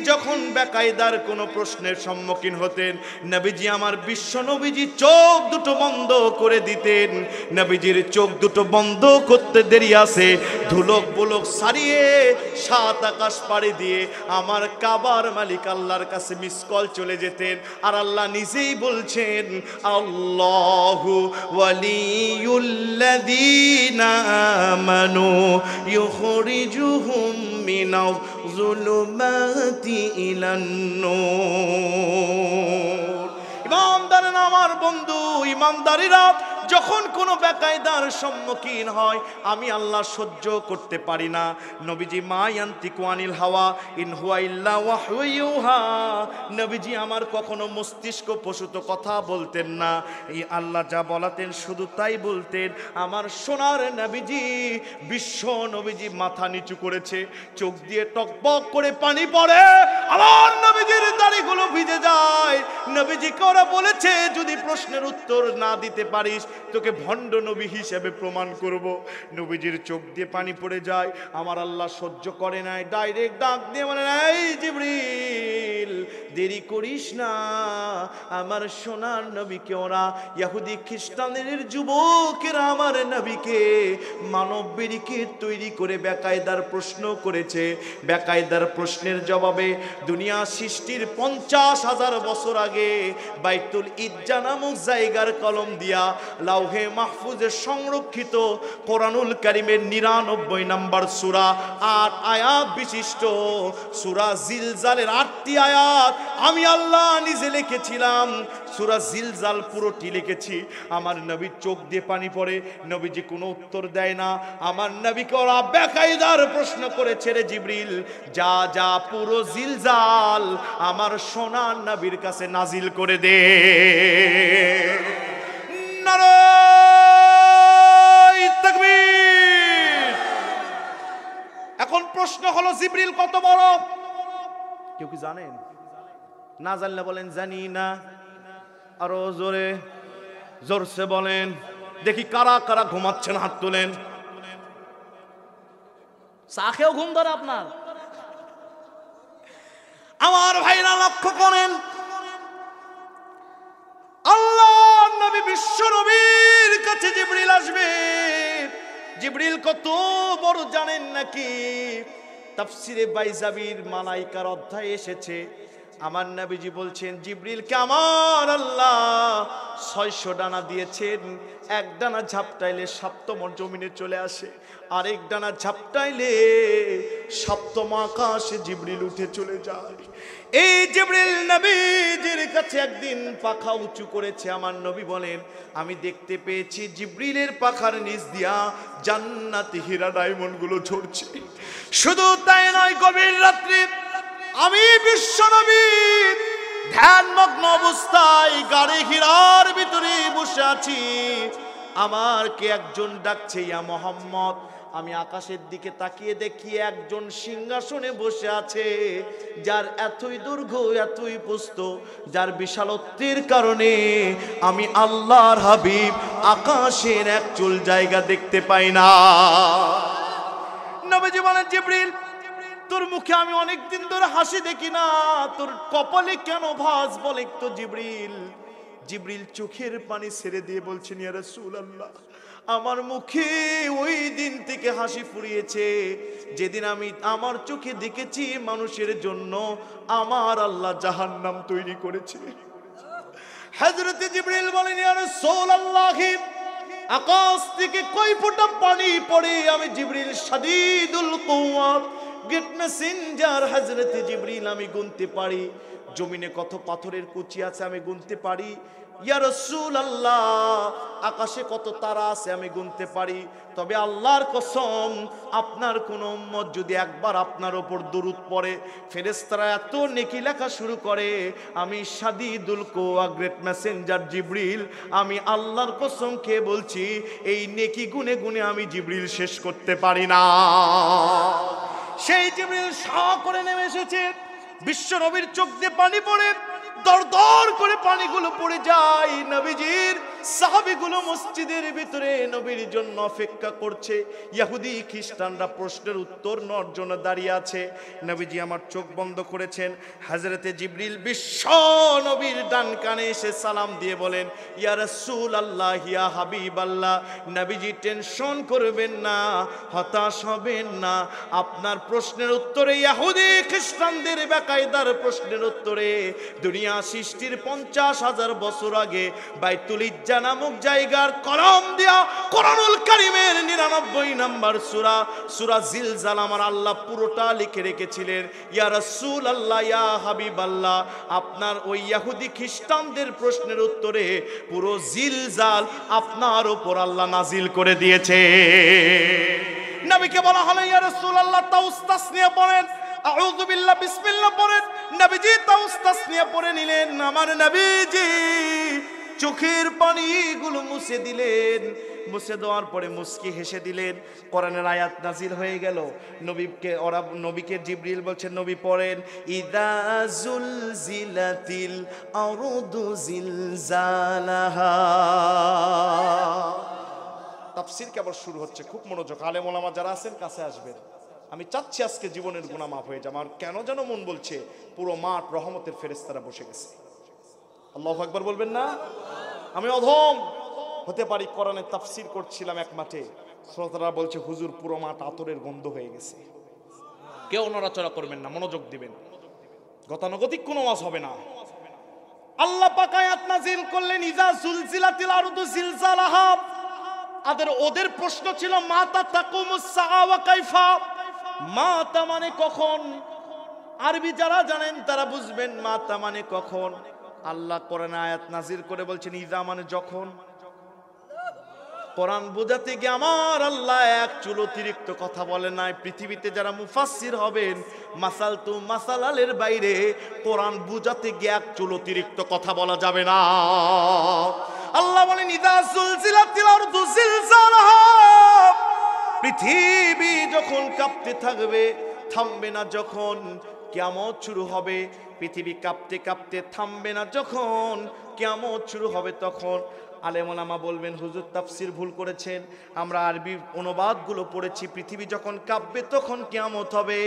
যখন বেকায়দার কোনো প্রশ্নের সম্মুখীন হতেন, নবীজি আমার বিশ্ব নবীজি চোখ দুটো বন্ধ করে দিতেন। নবীজির চোখ দুটো বন্ধ করতে দেরি আছে, ধুলক বুলক সারিয়ে 7 আকাশ পাড়ি দিয়ে আমার কাবার মালিক আল্লাহর কাছে মিস কল চলে যেতেন। আর আল্লাহ নিজেই বলছেন, আল্লাহু ওয়ালিয়ুল্লাযীনা আমানু ইউখরিজুহুম মিনাজ যুলুমাতি ইলান নূর। ইমানদারেরা, আমার বন্ধু ইমানদারিরা, যখন কোনো বেকায়দার সম্মুখীন হয় আমি আল্লাহ সহ্য করতে পারি না। নবীজি মা ইয়ান্তিকু আনিল হাওয়া ইন হুয়া ইল্লা ওয়াহয়ু ইউহা, নবীজি আমার কখনো মস্তিষ্ক প্রসূত কথা বলতেন না। এই আল্লাহ যা বলাতেন শুধু তাই বলতেন। আমার সোনার নবীজি, বিশ্ব নবীজি মাথা নিচু করেছে, চোখ দিয়ে টকবক করে পানি পড়ে, আমার নবীজির দাড়িগুলো ভিজে যায়। নবীজিকে ওরা বলেছে, যদি প্রশ্নের উত্তর না দিতে পারিস তোকে ভণ্ড নবী হিসেবে প্রমাণ করব। নবীজির চোখ দিয়ে পানি পড়ে যায়। আমার আল্লাহ সহ্য করে নাই, ডাইরেক্ট ডাক দিয়ে বলে, এই জিবরিল দেরি করিস না, আমার সোনার নবীকে ওরা ইহুদি খ্রিস্টানদের যুবকেরা আমার নবীকে মানব ব্যারিকেড তৈরি করে বেকায়দার প্রশ্ন করেছে। বেকায়দার প্রশ্নের জবাবে দুনিয়া সৃষ্টির 50,000 বছর আগে বাইতুল ইজ্জা নামক জায়গার কলম দিয়া লাউহে মাহফুজে সংরক্ষিত কোরআনুল কারীমের 99 নম্বর সূরা 8 আয়াত বিশিষ্ট সূরা জিলজালের 8টি আয়াত আমি আল্লাহ নিজে লিখেছিলাম। সূরা জিলজাল পুরোটি লিখেছি। আমার নবীর চোখ দিয়ে পানি পড়ে, নবীজি কোনো উত্তর দেয় না। আমার নবীকে ওরা বেকায়দার প্রশ্ন করেছে, রে জিবরিল যা যা পুরো জিলজাল আমার সোনার নবীর কাছে নাজিল করে দে। নারায়ে তাকবীর। এখন প্রশ্ন হলো, জিবরিল কত বড়? কেউ কি জানেন? না জানলে বলেন জানি না। আরো জোরে জোরসে বলেন দেখি, কারা কারা ঘুমাচ্ছেন হাত তোলেন। চা খেয়েও ঘুম ধরে আপনার? আমার ভাইরা লক্ষ্য করেন, আল্লাহ নবী বিশ্ব নবীর কাছে জিবরিল আসবে। জিবরিল কত বড় জানেন নাকি? তাফসিরে বাইজাবির মালাইকার অধ্যায় এসেছে, আমার নবীজি বলছেন, জিবরিলকে আমার আল্লাহ 600 ডানা দিয়েছেন। এক ডানা ঝাপটাইলে সপ্তম জমিনে চলে আসে, আরেক ডানা ঝাপটাইলে সপ্তম আকাশে জিবরিল উঠে চলে যায়। এই জিবরিল নবীজির কাছে একদিন পাখা উঁচু করেছে। আমার নবী বলেন, আমি দেখতে পেয়েছি জিবরিলের পাখার নিচ দিয়া জান্নাতি হীরা ডায়মন্ড গুলো ঝরছে। শুধু তাই নয়, গভীর রাত্রে আমি বিশ্ব নবী ধ্যানমগ্ন অবস্থায় গাড়ি হীরার ভিতরে বসে আছি। আমার কে একজন ডাকছে, ইয়া মুহাম্মদ। আমি আকাশের দিকে তাকিয়ে দেখি একজন সিংহাসনে বসে আছে, যার এতই দৈর্ঘ্য এতই প্রস্থ, যার বিশালত্বের কারণে আমি আল্লাহর হাবিব আকাশের এক চুল জায়গা দেখতে পাই না। নবীজি বলেন, জিবরিল তোর মুখে আমি অনেকদিন ধরে হাসি দেখি না, তোর কপালে কেন ভাঁজ বলে তো জিবরিল। জিবরিল চোখের পানি ছেড়ে দিয়ে বলছেন, ইয়া রাসূলুল্লাহ, আমার মুখে ওই দিন থেকে হাসি ফুরিয়েছে যেদিন আমি আমার চোখে দেখেছি মানুষের জন্য আমার আল্লাহ জাহান্নাম তৈরি করেছে। হযরত জিবরিল বলেন, ইয়া রাসূলুল্লাহ, আকাশ থেকে কয় ফোঁটা পানি পড়ে আমি জিবরিল শাদীদুল কুওয়াত গ্রেট মেসেঞ্জার হযরত জিবরিল আমি গুনতে পারি। জমিনে কত পাথরের কুচি আছে আমি গুনতে পারি। ইয়া রাসূলুল্লাহ, আকাশে কত তারা আছে আমি গুনতে পারি। তবে আল্লাহর কসম, আপনার কোন উম্মত যদি একবার আপনার উপর দরুদ পড়ে, ফেরেশতারা এত নেকি লেখা শুরু করে, আমি শাদীদুল কুওয়া গ্রেট মেসেঞ্জার জিবরিল আমি আল্লাহর কসম খেয়ে বলছি, এই নেকি গুনে গুনে আমি জিবরিল শেষ করতে পারি না। সেই জিবরিল শাহ করে নেমে এসেছে। বিশ্ব নবীর চোখ দিয়ে পানি পড়ে, দর দর করে পানিগুলো পড়ে যায়। নবীজির সাহাবীগুলো মসজিদের ভিতরে নবীর জন্য অপেক্ষা করছে। ইহুদি খ্রিস্টানরা প্রশ্নের উত্তর নেওয়ার জন্য দাঁড়িয়ে আছে। নবীজি আমার চোখ বন্ধ করেছেন। হযরতে জিবরিল বিশ্ব নবীর ডান কানে এসে সালাম দিয়ে বলেন, ইয়া রাসূলুল্লাহ, ইয়া হাবিবাল্লাহ, নবীজি টেনশন করবেন না, হতাশ হবেন না। আপনার প্রশ্নের উত্তরে, ইহুদি খ্রিস্টানদের বেকায়দার প্রশ্নের উত্তরে, দুনিয়া সৃষ্টির 50,000 বছর আগে বাইতুল ইজ্জা নামক জায়গার কলম দিয়া কোরআনুল কারীমের 99 নম্বর সূরা, সূরা জিলজাল আমার আল্লাহ পুরোটা লিখে রেখেছিলেন। ইয়া রাসূলুল্লাহ, ইয়া হাবিবাল্লাহ, আপনার ওই ইহুদি খ্রিস্টানদের প্রশ্নের উত্তরে পুরো জিলজাল আপনার উপর আল্লাহ নাজিল করে দিয়েছে। নবীকে বলা হলো, ইয়া রাসূলুল্লাহ, তাওস্তাস নিয়ে পড়েন, আউযু বিল্লাহ, বিসমিল্লাহ পড়েন। নবীজি তাওস্তাস নিয়ে পড়ে নিলেন। আমার নবীজি চোখের পানিগুলো মুছে দিলেন। মুছে দেওয়ার পরে মুস্কি হেসে দিলেন। কোরআনের আয়াত নাজিল হয়ে গেল। নবীকে জিবরিল বলছেন, নবী পড়েন, ইদা জুলজিলাতিল আরদু জিলজালাহা। তাফসীর কেবল শুরু হচ্ছে, খুব মনোযোগ। আলেম ওলামা যারা আছেন কাছে আসবেন। আমি চাচ্ছি আজকে জীবনের গুনাহ মাফ হয়ে যাবে। আমার কেন যেন মন বলছে পুরো মাঠ রহমতের ফেরেশতারা বসে গেছে। আল্লাহু আকবার বলবেন না? আমি অধম হতে পারি, কোরআনের তাফসীর করছিলাম এক মাঠে, শ্রোতারা বলছে হুজুর পুরো মাঠ আতরের গন্ধ হয়ে গেছে। কেউ নড়াচড়া করবেন না, মনোযোগ দিবেন, গতানুগতিক কোনো ওয়াজ হবে না। আল্লাহ পাক আয়াত নাযিল করলেন, ইজা জুলজিলাতিল আরদু জিলজালাহা। ওদের প্রশ্ন ছিল মাতা তাকুমুস সাআ ওয়া কাইফা। মাতা মানে কখন, আরবি যারা জানেন তারা বুঝবেন মাতা মানে কখন। আল্লাহ কোরআনে আয়াত নাজিল করে বলছেন ইজা মানে যখন। কোরআন বোঝাতে গিয়ে আমার আল্লাহ এক চুল অতিরিক্ত কথা বলে নাই। পৃথিবীতে যারা মুফাসসির হবেন, মাসাল তু মাসালালের বাইরে কোরআন বোঝাতে গিয়ে এক চুল অতিরিক্ত কথা বলা যাবে না। আল্লাহ বলেন ইদা জুলজিলাতিল আরদু জিলজালাহা। পৃথিবী যখন কাঁপতে থাকবে, থামবে না যখন, কিয়ামত শুরু হবে। পৃথিবী কাঁপতে কাঁপতে থামবে না যখন, কিয়ামত শুরু হবে তখন। আলেম ওলামা বলবেন হুজুর তাফসীর ভুল করেছেন, আমরা আরবি অনুবাদগুলো পড়েছি পৃথিবী যখন কাঁপবে তখন কিয়ামত হবে।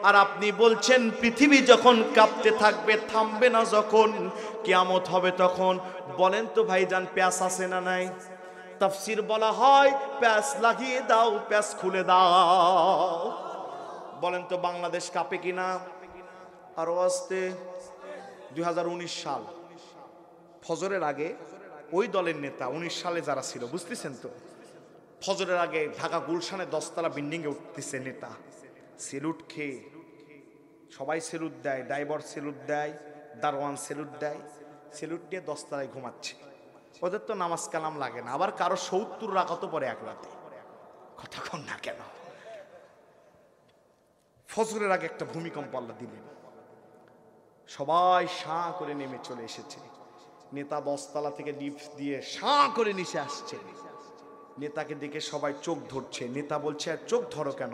আর আপনি বলছেন পৃথিবী যখন কাঁপতে থাকবে, থামবে না যখন, কিয়ামত হবে তখন। বলেন তো ভাইজান, প্যাঁচ আছে না নাই? তাফসীর বলা হয় প্যাঁচ লাগিয়ে দাও, প্যাঁচ খুলে দাও। বলেন তো বাংলাদেশ কাঁপে কিনা? আরো আসতে 2019 সাল, ফজরের আগে ওই দলের নেতা 19 সালে যারা ছিল, বুঝতেছেন তো, ফজরের আগে ঢাকা গুলশানে 10 তলা বিল্ডিং এ উঠতেছে নেতা, সেলুট খেয়ে সবাই সেলুট দেয়, ড্রাইভার সেলুট দেয়, দারোয়ান সেলুট দেয়, সেলুট দিয়ে 10 তলায় ঘুমাচ্ছে। ওদের তো নামাজ কালাম লাগে না, আবার কারো 70 রাকাতও পরে এক রাতে। কথা কন না কেন? ফজরের আগে একটা ভূমিকম্প আল্লাহ দিলেন, সবাই শাঁ করে নেমে চলে এসেছে। নেতা 10 তলা থেকে লিফট দিয়ে শাঁ করে নিচে আসছে। নেতাকে দেখে সবাই চোখ ধরছে। নেতা বলছে আর চোখ ধরো কেন?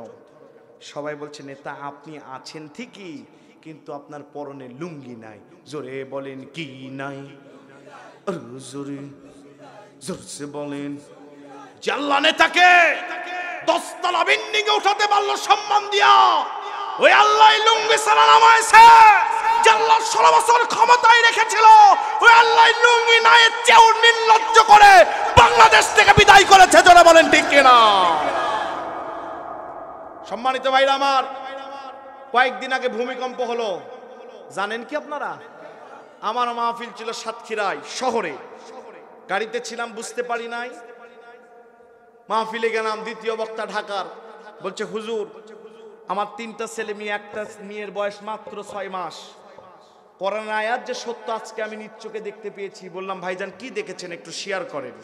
সবাই বলছে নেতা আপনি আছেন ঠিকই, কিন্তু আপনার পরনে লুঙ্গি নাই। জোরে বলেন কি নাই? জোরে জোরসে বলেন। জাল্লা নেতাকে 10 তলা বিল্ডিং এ উঠাতে পারলো সম্মান দিয়া, ওই আল্লাহ লুঙ্গি ছাড়া নামাইছে। জাল্লা 16 বছর ক্ষমতায় রেখেছিল, ওই আল্লাহ লুঙ্গি নাই চেউ নির্লজ্জ করে বাংলাদেশ থেকে বিদায় করেছে। জোরে বলেন ঠিক কিনা? সম্মানিত ভাইরা আমার, কয়েকদিন আগে ভূমিকম্প হলো, জানেন কি আপনারা? আমার মাহফিল ছিল সাতক্ষীরায় শহরে, গাড়িতে ছিলাম, বুঝতে পারি নাই। মাহফিলে গেলাম, দ্বিতীয় বক্তা ঢাকার, বলছে হুজুর আমার 3টা ছেলে মেয়ে, একটা মেয়ের বয়স মাত্র 6 মাস। কোরআনের আয়াত যে সত্য আজকে আমি নিজ চোখে দেখতে পেয়েছি। বললাম ভাইজান কি দেখেছেন একটু শেয়ার করেন।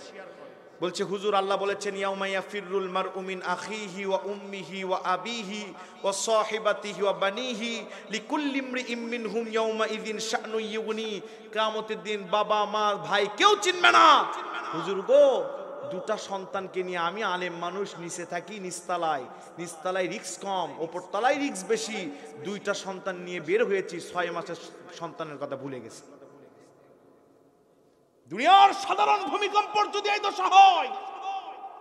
বলছে হুজুর আল্লাহ বলেছেন ইয়াউমা ইয়াফিরুল মারউ মিন আখিহি ওয়া উম্মিহি ওয়া আবিহি ওয়া সাহিবাতিহি ওয়া বানিহি লিকুল্লি ইমরিইম মিনহুম ইয়াউমা ইযিন শা'নু ইউগনি। কিয়ামতের দিন বাবা মা ভাই কেউ চিনবে না। হুজুর গো, দুটা সন্তানকে নিয়ে আমি আলেম মানুষ, নিচে থাকি নিচতলায়, নিচতলায় রিস্ক কম, ওপর তলায় রিস্ক বেশি, দুইটা সন্তান নিয়ে বের হয়েছি, 6 মাসের সন্তানের কথা ভুলে গেছি। দুনিয়ার সাধারণ ভূমিকম্প যদি এই দশা হয়,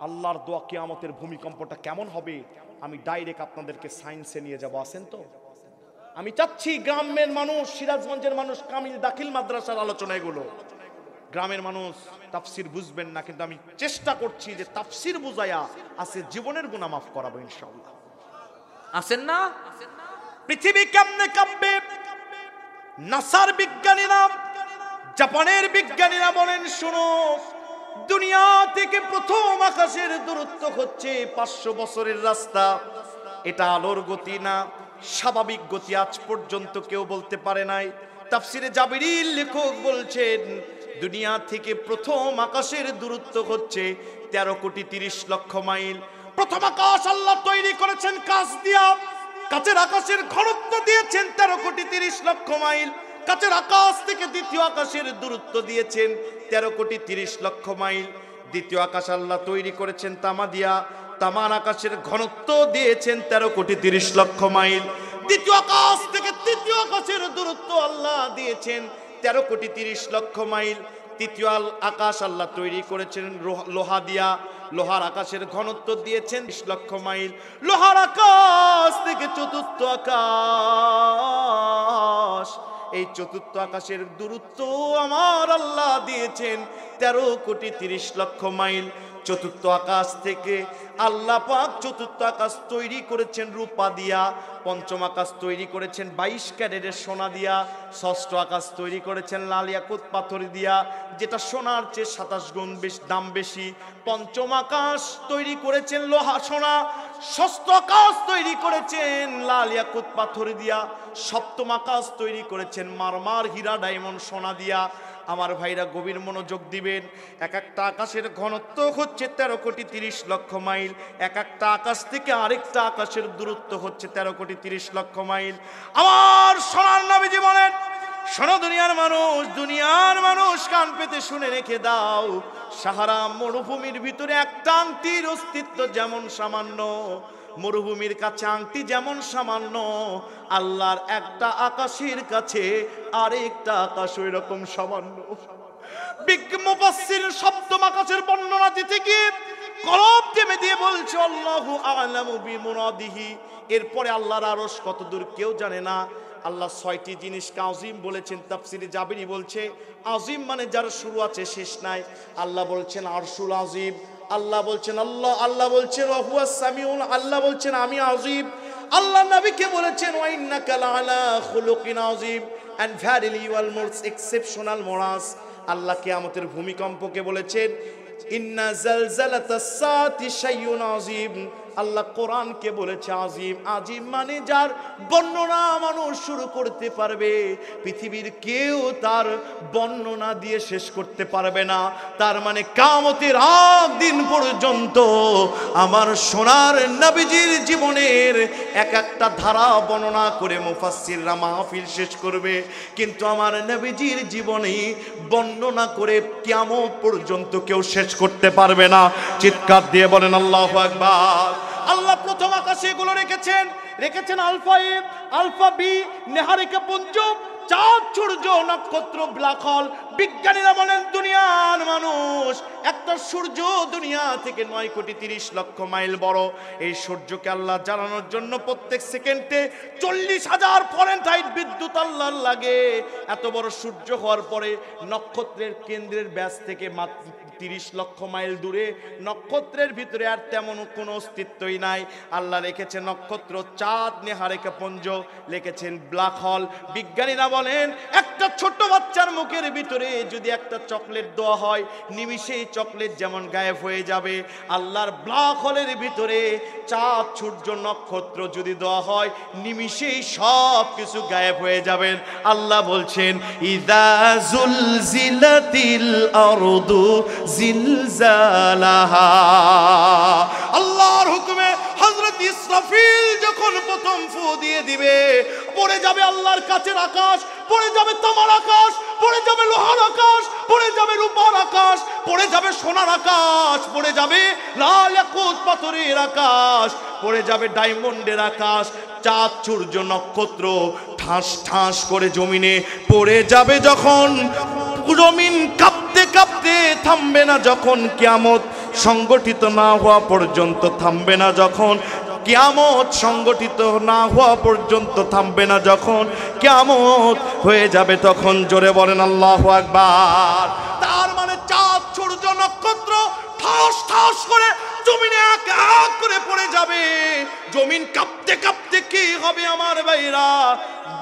আল্লাহর দোয়া কিয়ামতের ভূমিকম্পটা কেমন হবে আমি ডাইরেক্ট আপনাদেরকে সায়েন্সে নিয়ে যাব। আছেন তো? আমি চাচ্ছি গ্রামের মানুষ, সিরাজগঞ্জের মানুষ কামিল দাখিল মাদ্রাসার আলোচনা, এগুলো গ্রামের মানুষ তাফসির বুঝবেন না, কিন্তু আমি চেষ্টা করছি যে তাফসির বুঝায়া আছে জীবনের গুনাহ মাফ করাবো ইনশাআল্লাহ। আছেন না? পৃথিবী কেমনে কাঁপবে? নাসার বিজ্ঞানীরা, জাপানের বিজ্ঞানীরা বলেন, শুনো, দুনিয়া থেকে প্রথম আকাশের দূরত্ব হচ্ছে 500 বছরের রাস্তা। এটা আলোর গতি না, স্বাভাবিক গতি আজ পর্যন্ত কেউ বলতে পারে নাই। তাফসিরে জাবিরির লেখক বলছেন, দুনিয়া থেকে প্রথম আকাশের দূরত্ব হচ্ছে 13 কোটি 30 লক্ষ মাইল। প্রথম আকাশ আল্লাহ তৈরি করেছেন কাঁচ দিয়া, কাচের আকাশের ঘনত্ব দিয়েছেন 13 কোটি 30 লক্ষ মাইল। কাচের আকাশ থেকে দ্বিতীয় আকাশের দূরত্ব দিয়েছেন 13 কোটি 30 লক্ষ মাইল। দ্বিতীয় আকাশ আল্লাহ তৈরি করেছেন তামা দিয়া, তামার আকাশের ঘনত্ব দিয়েছেন 13 কোটি 30 লক্ষ মাইল। দ্বিতীয় আকাশ থেকে তৃতীয় আকাশের দূরত্ব আল্লাহ দিয়েছেন 13 কোটি 30 লক্ষ মাইল। তৃতীয় আকাশ আল্লাহ তৈরি করেছেন লোহা দিয়া, লোহার আকাশের ঘনত্ব দিয়েছেন 20 লক্ষ মাইল। লোহার আকাশ থেকে চতুর্থ আকাশ, এই চতুর্থ আকাশের দূরত্ব আমার আল্লাহ দিয়েছেন 13 কোটি 30 লক্ষ মাইল। চতুর্থ আকাশ থেকে আল্লাহ পাক চতুর্থ আকাশ তৈরি করেছেন রূপা দিয়া, পঞ্চম আকাশ তৈরি করেছেন 22 ক্যারেটের সোনা দিয়া, ষষ্ঠ আকাশ তৈরি করেছেন লাল ইয়াকুত পাথর দিয়া, যেটা সোনার চেয়ে 27 গুণ বেশি দাম বেশি। পঞ্চম আকাশ তৈরি করেছেন লোহা সোনা, ষষ্ঠ আকাশ তৈরি করেছেন লাল ইয়াকুত পাথর দিয়া, সপ্তম আকাশ তৈরি করেছেন মারমার হীরা ডায়মন্ড সোনা দিয়া। আমার ভাইরা গভীর মনোযোগ দিবেন, এক একটা আকাশের ঘনত্ব হচ্ছে 13 কোটি 30 লক্ষ মাইল। এক একটা আকাশ থেকে আরেকটা আকাশের দূরত্ব হচ্ছে 13 কোটি 30 লক্ষ মাইল। আমার সোনার নবীজি বলেন, শোনো দুনিয়ার মানুষ কান পেতে শুনে রেখে দাও, সাহারা মরুভূমির ভিতরে একটা আংটির অস্তিত্ব যেমন সামান্য, মরুভূমির কাছে আংটি যেমন সামান্য, আল্লাহর একটা আকাশের কাছে আরেকটা আকাশ ওই রকম সামান্য। মুফাসসির সপ্তম আকাশের বর্ণনা দিতে গিয়ে কলব টেনে দিয়ে বলছে, আল্লাহু আ'লামু বিমুরাদিহি। এরপরে আল্লাহর আরশ কত দূর কেউ জানে না। আল্লাহ 6টি জিনিসকে আযীম বলেছেন। তাফসীরে জাবিরি বলছে, আযীম মানে যার শুরু আছে শেষ নাই। আল্লাহ বলছেন আরশুল আযীম, আল্লাহ বলছেন আল্লাহ বলছেন ওয়াহুয়াস সামিউল, আল্লাহ বলছেন আমি আযীম। আল্লাহ নবীকে বলেছেন ওয়া ইন্নাকা লাআলা খুলুকিন আযীম, and verily you are most exceptional moras। আল্লাহ কিয়ামতের ভূমিকম্পকে বলেছেন ইন্না জালজালাতাস সাআতি শাইউন আযীম। আল্লাহ কোরআনকে বলেছে আযীম। আযীম মানে যার বর্ণনা মানুষ শুরু করতে পারবে, পৃথিবীর কেউ তার বর্ণনা দিয়ে শেষ করতে পারবে না। তার মানে কিয়ামতের আগ দিন পর্যন্ত আমার সোনার নবীজির জীবনের এক একটা ধারা বর্ণনা করে মুফাসসিররা মাহফিল শেষ করবে, কিন্তু আমার নবীজির জীবনী বর্ণনা করে কিয়ামত পর্যন্ত কেউ শেষ করতে পারবে না। চিৎকার দিয়ে বলেন আল্লাহু আকবার। আল্লাহ প্রথম আকাশে এগুলো রেখেছেন আলফা এ, আলফা বি, নেহারিকা পুঞ্জ, চাঁদ, সূর্য, নক্ষত্র, ব্ল্যাক হোল। বিজ্ঞানীরা বলেন দুনিয়ার মানুষ, একটা সূর্য দুনিয়া থেকে 9 কোটি 30 লক্ষ মাইল বড়। এই সূর্যকে আল্লাহ জ্বালানোর জন্য প্রত্যেক সেকেন্ডে 40,000 ফারেনহাইট বিদ্যুৎ আল্লাহর লাগে। এত বড় সূর্য হওয়ার পরে নক্ষত্রের কেন্দ্রের ব্যাস থেকে মাত্র 30 লক্ষ মাইল দূরে, নক্ষত্রের ভিতরে আর তেমন কোনো অস্তিত্বই নাই। আল্লাহ রেখেছেন নক্ষত্র, চাঁদ, নেহারিকা পুঞ্জ, লিখেছেন ব্ল্যাক হোল। বিজ্ঞানীরা বলেন একটা ছোট বাচ্চার মুখের ভিতরে যদি একটা চকলেট দেওয়া হয়, নিমিষেই চকলেট যেমন গায়েব হয়ে যাবে, আল্লাহর ব্ল্যাক হোলের ভিতরে চাঁদ, সূর্য, নক্ষত্র যদি দেওয়া হয়, নিমিষেই সব কিছু গায়েব হয়ে যাবেন। আল্লাহ বলছেন ইযা জুলজিলাতিল আরদু জিলজালাহা। আল্লাহর হুকুমে হযরত হযরত ইসরাফিল যখন প্রথম ফু দিয়ে দিবে, পড়ে যাবে আল্লাহর কাছের আকাশ, পড়ে যাবে তামার আকাশ, পড়ে যাবে লোহার আকাশ, পড়ে যাবে রূপার আকাশ, পড়ে যাবে সোনার আকাশ, পড়ে যাবে লাল ইয়াকুত পাথরের আকাশ, পড়ে যাবে ডায়মন্ডের আকাশ। চাঁদ সূর্য নক্ষত্র ঠাস ঠাস করে জমিনে পড়ে যাবে যখন, জমিন কাঁপতে কাঁপতে থামবে না যখন, কিয়ামত সংগঠিত না হওয়া পর্যন্ত থামবে না যখন, কিয়ামত সংগঠিত না হওয়া পর্যন্ত থামবে না যখন, কিয়ামত হয়ে যাবে তখন। জোরে বলেন আল্লাহু আকবার। তার মানে চাঁদ সূর্য নক্ষত্র ঠাস ঠাস করে জমিনে এক এক করে পড়ে যাবে, জমিন কাঁপতে কাঁপতে কি হবে আমার ভাইরা?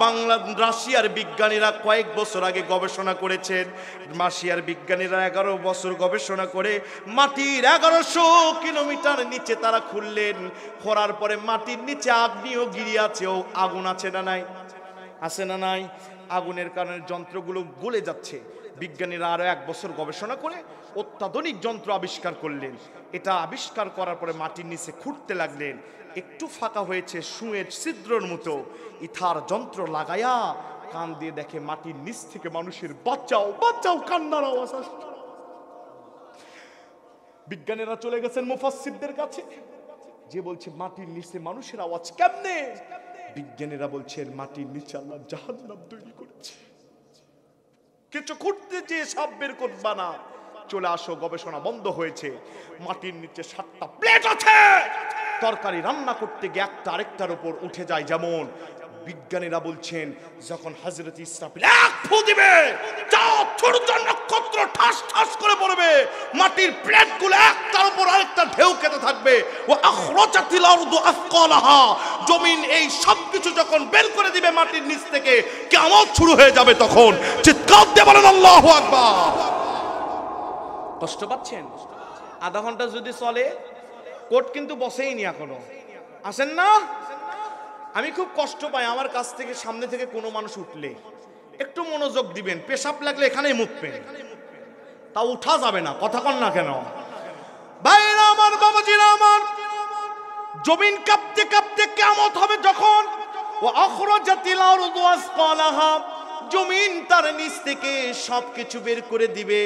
বাংলা রাশিয়ার বিজ্ঞানীরা কয়েক বছর আগে গবেষণা করেছেন, রাশিয়ার বিজ্ঞানীরা 11 বছর গবেষণা করে মাটির 1100 কিলোমিটার নিচে তারা খুললেন, খোঁড়ার পরে মাটির নিচে আগ্নেয়গিরি আছে, ও আগুন আছে না নাই? আছে না নাই? আগুনের কারণে যন্ত্রগুলো গলে যাচ্ছে। বিজ্ঞানীরা আরো 1 বছর গবেষণা করে অত্যাধুনিক যন্ত্র আবিষ্কার করলেন। এটা আবিষ্কার করার পরে মাটির নিচে খুঁড়তে লাগলেন, একটু ফাঁকা হয়েছে সুয়েজ ছিদ্রর মতো, ইথার যন্ত্র লাগায়া কান দিয়ে দেখে মাটির নিচ থেকে মানুষের বাঁচাও বাঁচাও কান্নার আওয়াজ আসছে। বিজ্ঞানীরা চলে গেছেন মুফাসসিরদের কাছে, যে বলছে মাটির নিচে মানুষের আওয়াজ কেমনে? বিজ্ঞানীরা বলছেন মাটির নিচে আল্লাহ জাহান্নাম তৈরি করেছে, কিছু খুঁড়তে যে সাপ বের করবা না, চলে আসো। গবেষণা বন্ধ হয়েছে। মাটির নিচে 7টা প্লেট আছে, তরকারি রান্না করতে গিয়ে একটা আরেকটার উপর উঠে যায়। যেমন বিজ্ঞানীরা বলছেন যখন হযরত ইসরাফিল এক ফু দিবে, চাঁদ সূর্য নক্ষত্র ঠাস ঠাস করে পড়বে, মাটির প্লেটগুলো একটার উপর আরেকটা ঢেউ খেতে থাকবে। ওয়া আখরাজাতিল আরদু আসকালাহা, জমিন এই সব কিছু যখন বের করে দিবে মাটির নিচ থেকে, কিয়ামত শুরু হয়ে যাবে তখন। চিৎকার দিয়ে বলেন আল্লাহু আকবার। কষ্ট পাচ্ছেন? আধা ঘন্টা যদি চলে, কোর্ট কিন্তু বসেইনি এখনো, আসেন না? আমি খুব কষ্ট পাই আমার কাছ থেকে সামনে থেকে কোনো মানুষ উঠলে, একটু মনোযোগ দিবেন, পেশাব লাগলে এখানেই মুতবেন, তা উঠা যাবে না। কথা কন না কেন ভাইরা আমার, বাবাজিরা আমার? জমিন কাঁপতে কাঁপতে কিয়ামত হবে যখন, ওয়া আখরাজাতিল আরদু আসকালাহা, জমিন তার নিচ থেকে সবকিছু বের করে দিবে।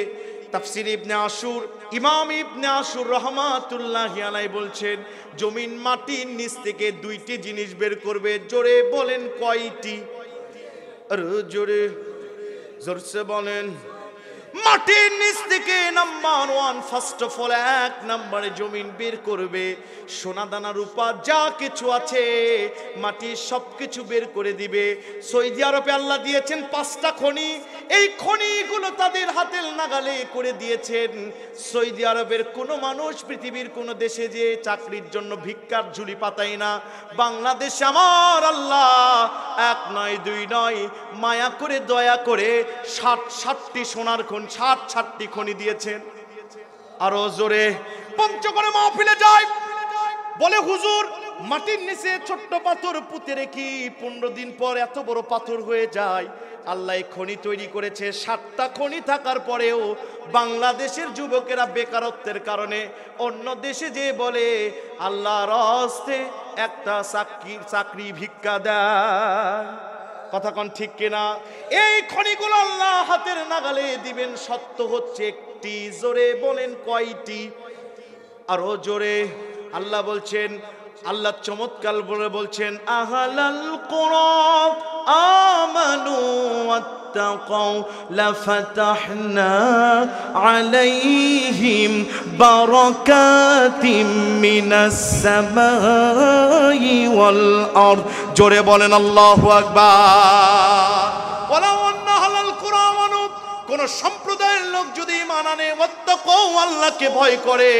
তাফসীর ইবনে আশুর, ইমাম ইবনে আশুর রহমাতুল্লাহি আলাইহি বলছেন, জমিন মাটির নিচ থেকে 2টি জিনিস বের করবে। জোরে বলেন কয়টি? আর জোরে জোরসে বলেন। মাটির নিচ থেকে নাম্বার 1, ফার্স্ট অফ অল, 1 নম্বরে জমিন বের করবে সোনা দানা রূপা যা কিছু আছে, মাটির সবকিছু বের করে দিবে। সৌদি আরবে আল্লাহ দিয়েছেন 5টা খনি, এই খনিগুলো তাদের হাতের নাগালে করে দিয়েছেন। সৌদি আরবের কোনো মানুষ পৃথিবীর কোনো দেশে যে চাকরির জন্য ভিক্ষার ঝুলি পাতায় না, বাংলাদেশে আমার আল্লাহ 1 নয় 2 নয়, মায়া করে দয়া করে 60টি সোনার খনি, 60টি খনি দিয়েছেন। আরো জোরে পঞ্চগড়ে মাহফিলে যায়, বলে হুজুর মাটির নিচে ছোট্ট পাথর পুঁতে রেখি 15 দিন পর এত বড় পাথর হয়ে যায়। আল্লাহ খনি তৈরি করেছে, 7টা খনি থাকার পরেও বাংলাদেশের যুবকেরা বেকারত্বের কারণে অন্য দেশে যে বলে আল্লাহর রাস্তে একটা চাকরি ভিক্ষা দেয়। কথা কোন ঠিক কিনা? এই খনিগুলো আল্লাহ হাতের নাগালে দিবেন, সত্য হচ্ছে একটি। জোরে বলেন কয়টি? আরো জোরে। আল্লাহ বলছেন, আল্লাহ চমৎকার বলে বলছেন, আহলাল কুরআন আমানু ওয়াত্তাকাউ লাফাতাহনা আলাইহিম বারাকাতিম মিনাস সামাই ওয়াল আরদ। জোরে বলেন আল্লাহু আকবার। ওয়ালাউ আন্না আহলাল কুরআন আমানু, কোন সম্প্রদায়ের লোক যদি ঈমান আনে, ওয়াত্তাকাউ আল্লাহকে ভয় করে,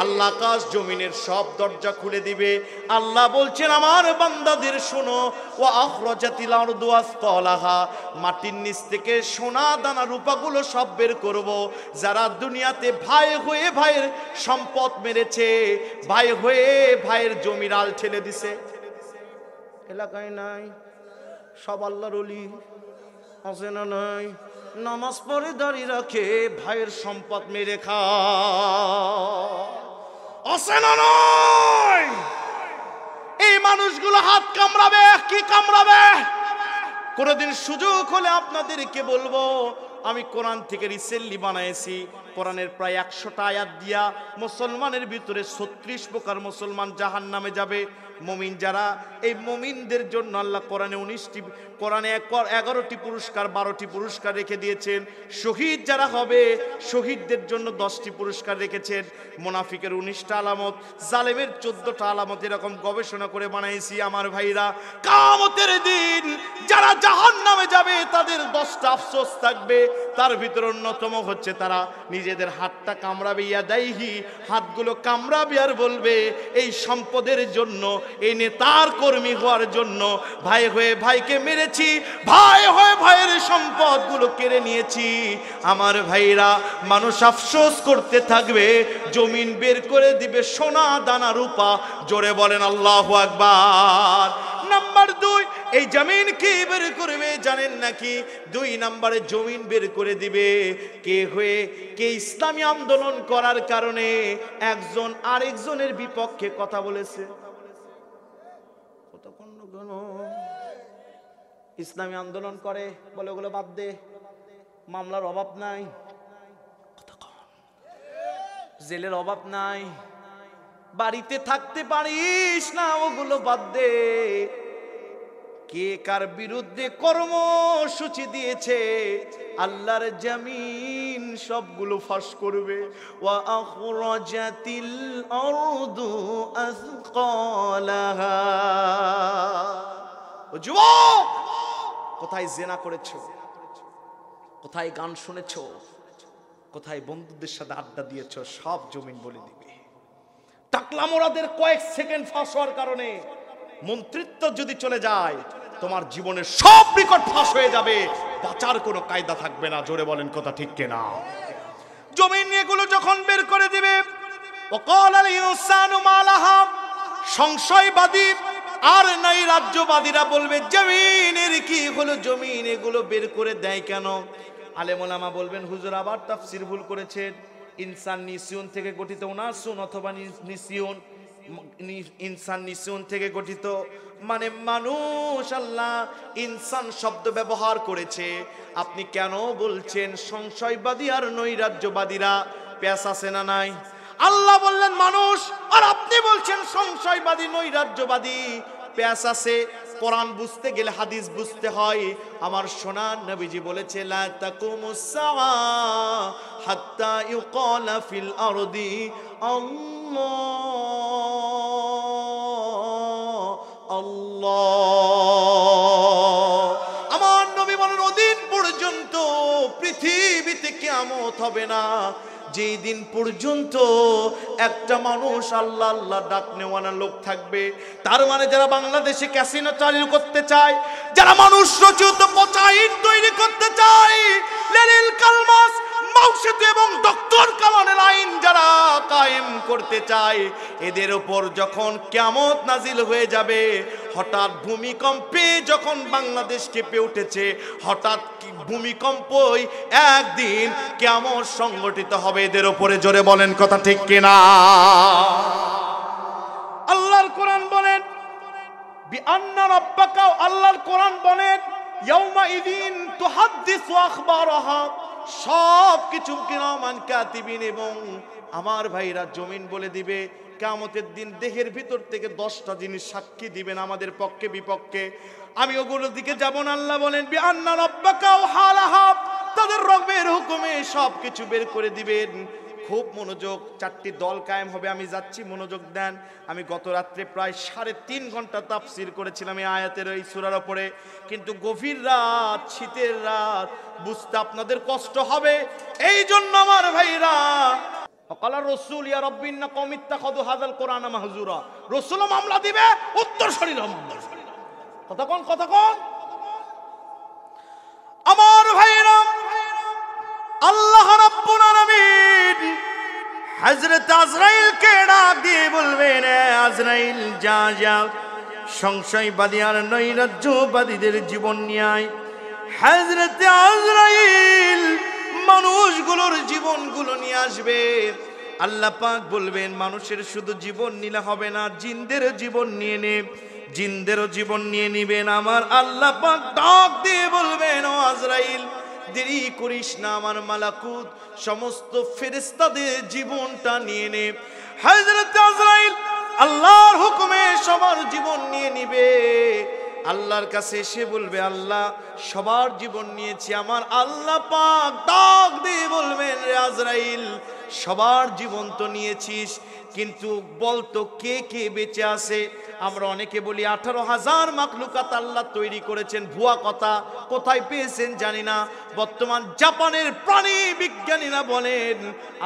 আল্লাহ আকাশ জমিনের সব দরজা খুলে দিবে। আল্লাহ বলছেন আমার বান্দাদের শোনো, ওয়া আখরাজাতিল আরদু আসকালাহা, মাটির নিচ থেকে সোনা দানা রূপাগুলো সব বের করব। যারা দুনিয়াতে ভাই হয়ে ভাইয়ের সম্পদ মেরেছে, ভাই হয়ে ভাইয়ের জমির আল ঠেলে দিছে, এলাকায় নাই সব আল্লাহর ওলি আছে না নাই? নামাজ পড়ে দাঁড়িয়ে রাখে, ভাইয়ের সম্পদ মেরে খা আছে না নয়? হাত কামড়াবে, কি কামড়াবে? কোনদিন সুযোগ হলে আপনাদেরকে বলবো, আমি কোরআন থেকে রিসেন্টলি বানাইছি, কোরআনের প্রায় 100টা আয়াত দিয়া মুসলমানের ভিতরে 36 প্রকার মুসলমান জাহান্নামে যাবে। মুমিন যারা, এই মুমিনদের জন্য আল্লাহ কোরআনে 11টি পুরস্কার 12টি পুরস্কার রেখে দিয়েছেন। শহীদ যারা হবে, শহীদদের জন্য 10টি পুরস্কার রেখেছেন। মুনাফিকের 19টা আলামত, জালেমের 14টা আলামত, এরকম গবেষণা করে বানাইছি। আমার ভাইরা, কিয়ামতের দিন যারা জাহান্নামে যাবে তাদের 10টা আফসোস থাকবে। তার ভিতর অন্যতম হচ্ছে তারা নিজেদের হাতটা কামড়াবে, ইয়াদাইহি, হাতগুলো কামড়াবে আর বলবে এই সম্পদের জন্য, এই নেতার কর্মী হওয়ার জন্য ভাই হয়ে ভাইকে মেরেছি, ভাই হয়ে ভাইয়ের সম্পদগুলো কেড়ে নিয়েছি। আমার ভাইরা, মানুষ আফসোস করতে থাকবে, জমিন বের করে দিবে সোনা দানা রূপা। জোরে বলেন আল্লাহু আকবার। নাম্বার 2, এই জমিন কি বের করবে জানেন নাকি? 2 নম্বরে জমিন বের করে দিবে কে হয়ে? কে ইসলামী আন্দোলন করার কারণে একজন আরেকজনের বিপক্ষে কথা বলেছে। ইসলামী আন্দোলন করে বলে ওগুলো বাদ দে, মামলার অভাব নাই, জেলের অভাব নাই, বাড়িতে থাকতে পারিস না, ওগুলো বাদ দে। কে কার বিরুদ্ধে কর্মসূচি দিয়েছে, আল্লাহর জমিন সবগুলো ফাঁস করবে। ওয়া আখরাজাতিল আরদু আসকালাহা। ও যুবক, কোথায় জেনা করেছো, কোথায় গান শুনেছো, কোথায় বন্ধুদের সাথে আড্ডা দিয়েছো, সব জমিন বলে দিবে। টাকলা মোরাদের কয়েক সেকেন্ড ফাঁস হওয়ার কারণে মন্ত্রিত্ব যদি চলে যায়, তোমার জীবনের সব রেকর্ড ফাঁস হয়ে যাবে, বাঁচার কোনো কায়দা থাকবে না। জোরে বলেন কথা ঠিক কিনা? জমিন এগুলো যখন বের করে দিবে, ওয়াকালাল ইনসানু মা লাহা, সংশয়বাদী আর নাই রাজ্যবাদীরা বলবে জমিনের কি হলো, জমিন এগুলো বের করে দেয় কেন? আলেম ওলামা বলবেন, হুজুর আবার তাফসীর ভুল করেছেন। ইনসান নিসিয়ন থেকে গঠিত, উনাসুন অথবা নিসিয়ন, ইনসান নিসিয়ন থেকে গঠিত, মানে মানুষ। আল্লাহ ইনসান শব্দ ব্যবহার করেছে। আপনি কেন বলছেন সংশয়বাদী আর নৈরাজ্যবাদীরা? পেশ আছে না নাই? আল্লাহ বললেন মানুষ, আর আপনি বলছেন সংশয়বাদী নৈরাজ্যবাদী। পেশ আছে। কোরআন বুঝতে গেলে হাদিস বুঝতে হয়। আমার সোনার নবীজি বলেছে, লা তাকুমুস সাআ হাত্তা ইউকালা ফিল আরদি আল্লাহ আল্লাহ। আমার নবী বলেন, ওদিন পর্যন্ত পৃথিবীতে কিয়ামত হবে না যেই দিন পর্যন্ত একটা মানুষ আল্লাহ আল্লাহ ডাক নেওয়ানা লোক থাকবে। তার মানে যারা বাংলাদেশে ক্যাসিনো চালু করতে চায়, যারা মানুষ রচিত পচা ইট তৈরি করতে চায়, লেলিল কালমাস মাউসেত এবং ডক্টর কামানের আইন যারা কায়েম করতে চায়, এদের উপর যখন কিয়ামত নাজিল হয়ে যাবে, হঠাৎ ভূমিকম্পে যখন বাংলাদেশ কেঁপে উঠেছে, হঠাৎ ভূমিকম্পই একদিন কিয়ামত সংগঠিত হবে এদের উপরে। জোরে বলেন কথা ঠিক কিনা? আল্লাহর কোরআন বলেন, বিআন্না রাব্বাকা, আল্লাহর কোরআন বলেন, ইয়াউমা ইদিন তুহাদ্দিসু আখবারাহা, সব কিছু কিরামান কাতিবিন, এবং আমার ভাইরা জমিন বলে দিবে। কিয়ামতের দিন দেহের ভিতর থেকে 10টা জিনিস সাক্ষী দিবেন আমাদের পক্ষে বিপক্ষে। আমি ওগুলোর দিকে যাব না। আল্লাহ বলেন, বিআন্না রাব্বাকা হালাহা, তাদের রবের হুকুমে সব কিছু বের করে দিবেন। খুব মনোযোগ, 4টি দল কায়েম হবে। আমি যাচ্ছি, মনোযোগ দেন। আমি গত রাত্রে প্রায় 3.5 ঘন্টা তাফসীর করেছিলাম এই আয়াতের এই সূরার উপরে, কিন্তু গভীর রাত, শীতের রাত, বুঝতে আপনাদের কষ্ট হবে। এই জন্য আমার ভাইরা, ওয়াকালা রাসূল ইয়া রাব্বি ইন্না কওমি ইত্তাখাযু হাযাল কুরআনা মাহজুরা, রাসূল মামলা দিবে, উত্তর শরীর কথা কোন কথা কোন। আমার ভাইরা, আল্লাহ রাব্বুল আলামিন হযরত আজরাইলকে ডাক দিয়ে বলবেন, আজরাইল যা যা সংশয়বাদী আর নৈরাজ্যবাদীদের জীবন নিয়ে আয়। হযরত আজরাইল মানুষগুলোর জীবনগুলো নিয়ে আসবে। আল্লাহ পাক বলবেন, মানুষের শুধু জীবন নিলে হবে না, জিনদের জীবন নিয়ে নে। জিনদেরও জীবন নিয়ে নিবেন। আমার আল্লাহ পাক ডাক দিয়ে বলবেন, ও আজরাইল দেরি করিস না, আমার মালাকুত সমস্ত ফেরেশতাদের জীবনটা নিয়ে নে। হযরত আজরাইল আল্লাহর হুকুমে সবার জীবন নিয়ে নিবে। আল্লাহর কাছে এসে বলবে, আল্লাহ সবার জীবন নিয়েছি। আমার আল্লাহ পাক ডাক দিয়ে বলবেন, রে আজরাইল সবার জীবন তো নিয়েছিস, কিন্তু বলতো কে কে বেঁচে আছে? আমরা অনেকে বলি 18,000 মাখলুকাত আল্লাহ তৈরি করেছেন, ভুয়া কথা, কোথায় পেয়েছেন জানি না। বর্তমান জাপানের প্রাণী বিজ্ঞানীরা বলেন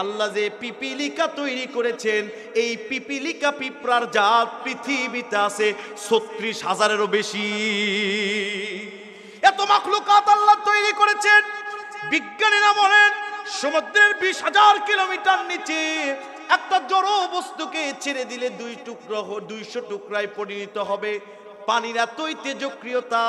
আল্লাহ যে পিপিলিকা তৈরি করেছেন, এই পিপিলিকা পিঁপড়ার জাত পৃথিবীতে আছে 36,000-এরও বেশি। এত মাখলুকাত আল্লাহ তৈরি করেছেন। বিজ্ঞানীরা বলেন সমুদ্রের 20,000 কিলোমিটার নিচে একটা জড় বস্তুকে ছেড়ে দিলে 200 টুকরায় পরিণত হবে। পানির এতই তেজস্ক্রিয়তা,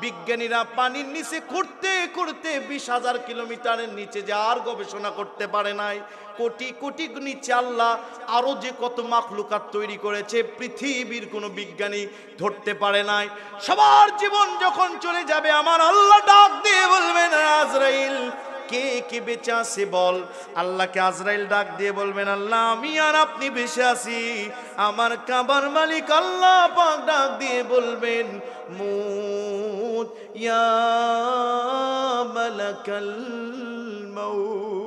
বিজ্ঞানীরা পানির নিচে করতে করতে 20,000 কিলোমিটারের নিচে যাওয়ার গবেষণা করতে পারে নাই। কোটি কোটি নিচে আল্লাহ আরো যে কত মাখলুকাত তৈরি করেছে, পৃথিবীর কোনো বিজ্ঞানী ধরতে পারে নাই। সবার জীবন যখন চলে যাবে, আমার আল্লাহ ডাক দিয়ে বলবেন, আজরাইল কে কে বেঁচে আছে বল। আল্লাহকে আজরাইল ডাক দিয়ে বলবেন, আল্লাহ আমি আর আপনি বেঁচে আছি। আমার কাবার মালিক আল্লাহ পাক ডাক দিয়ে বলবেন, মুত ইয়া মালাকাল মাউত।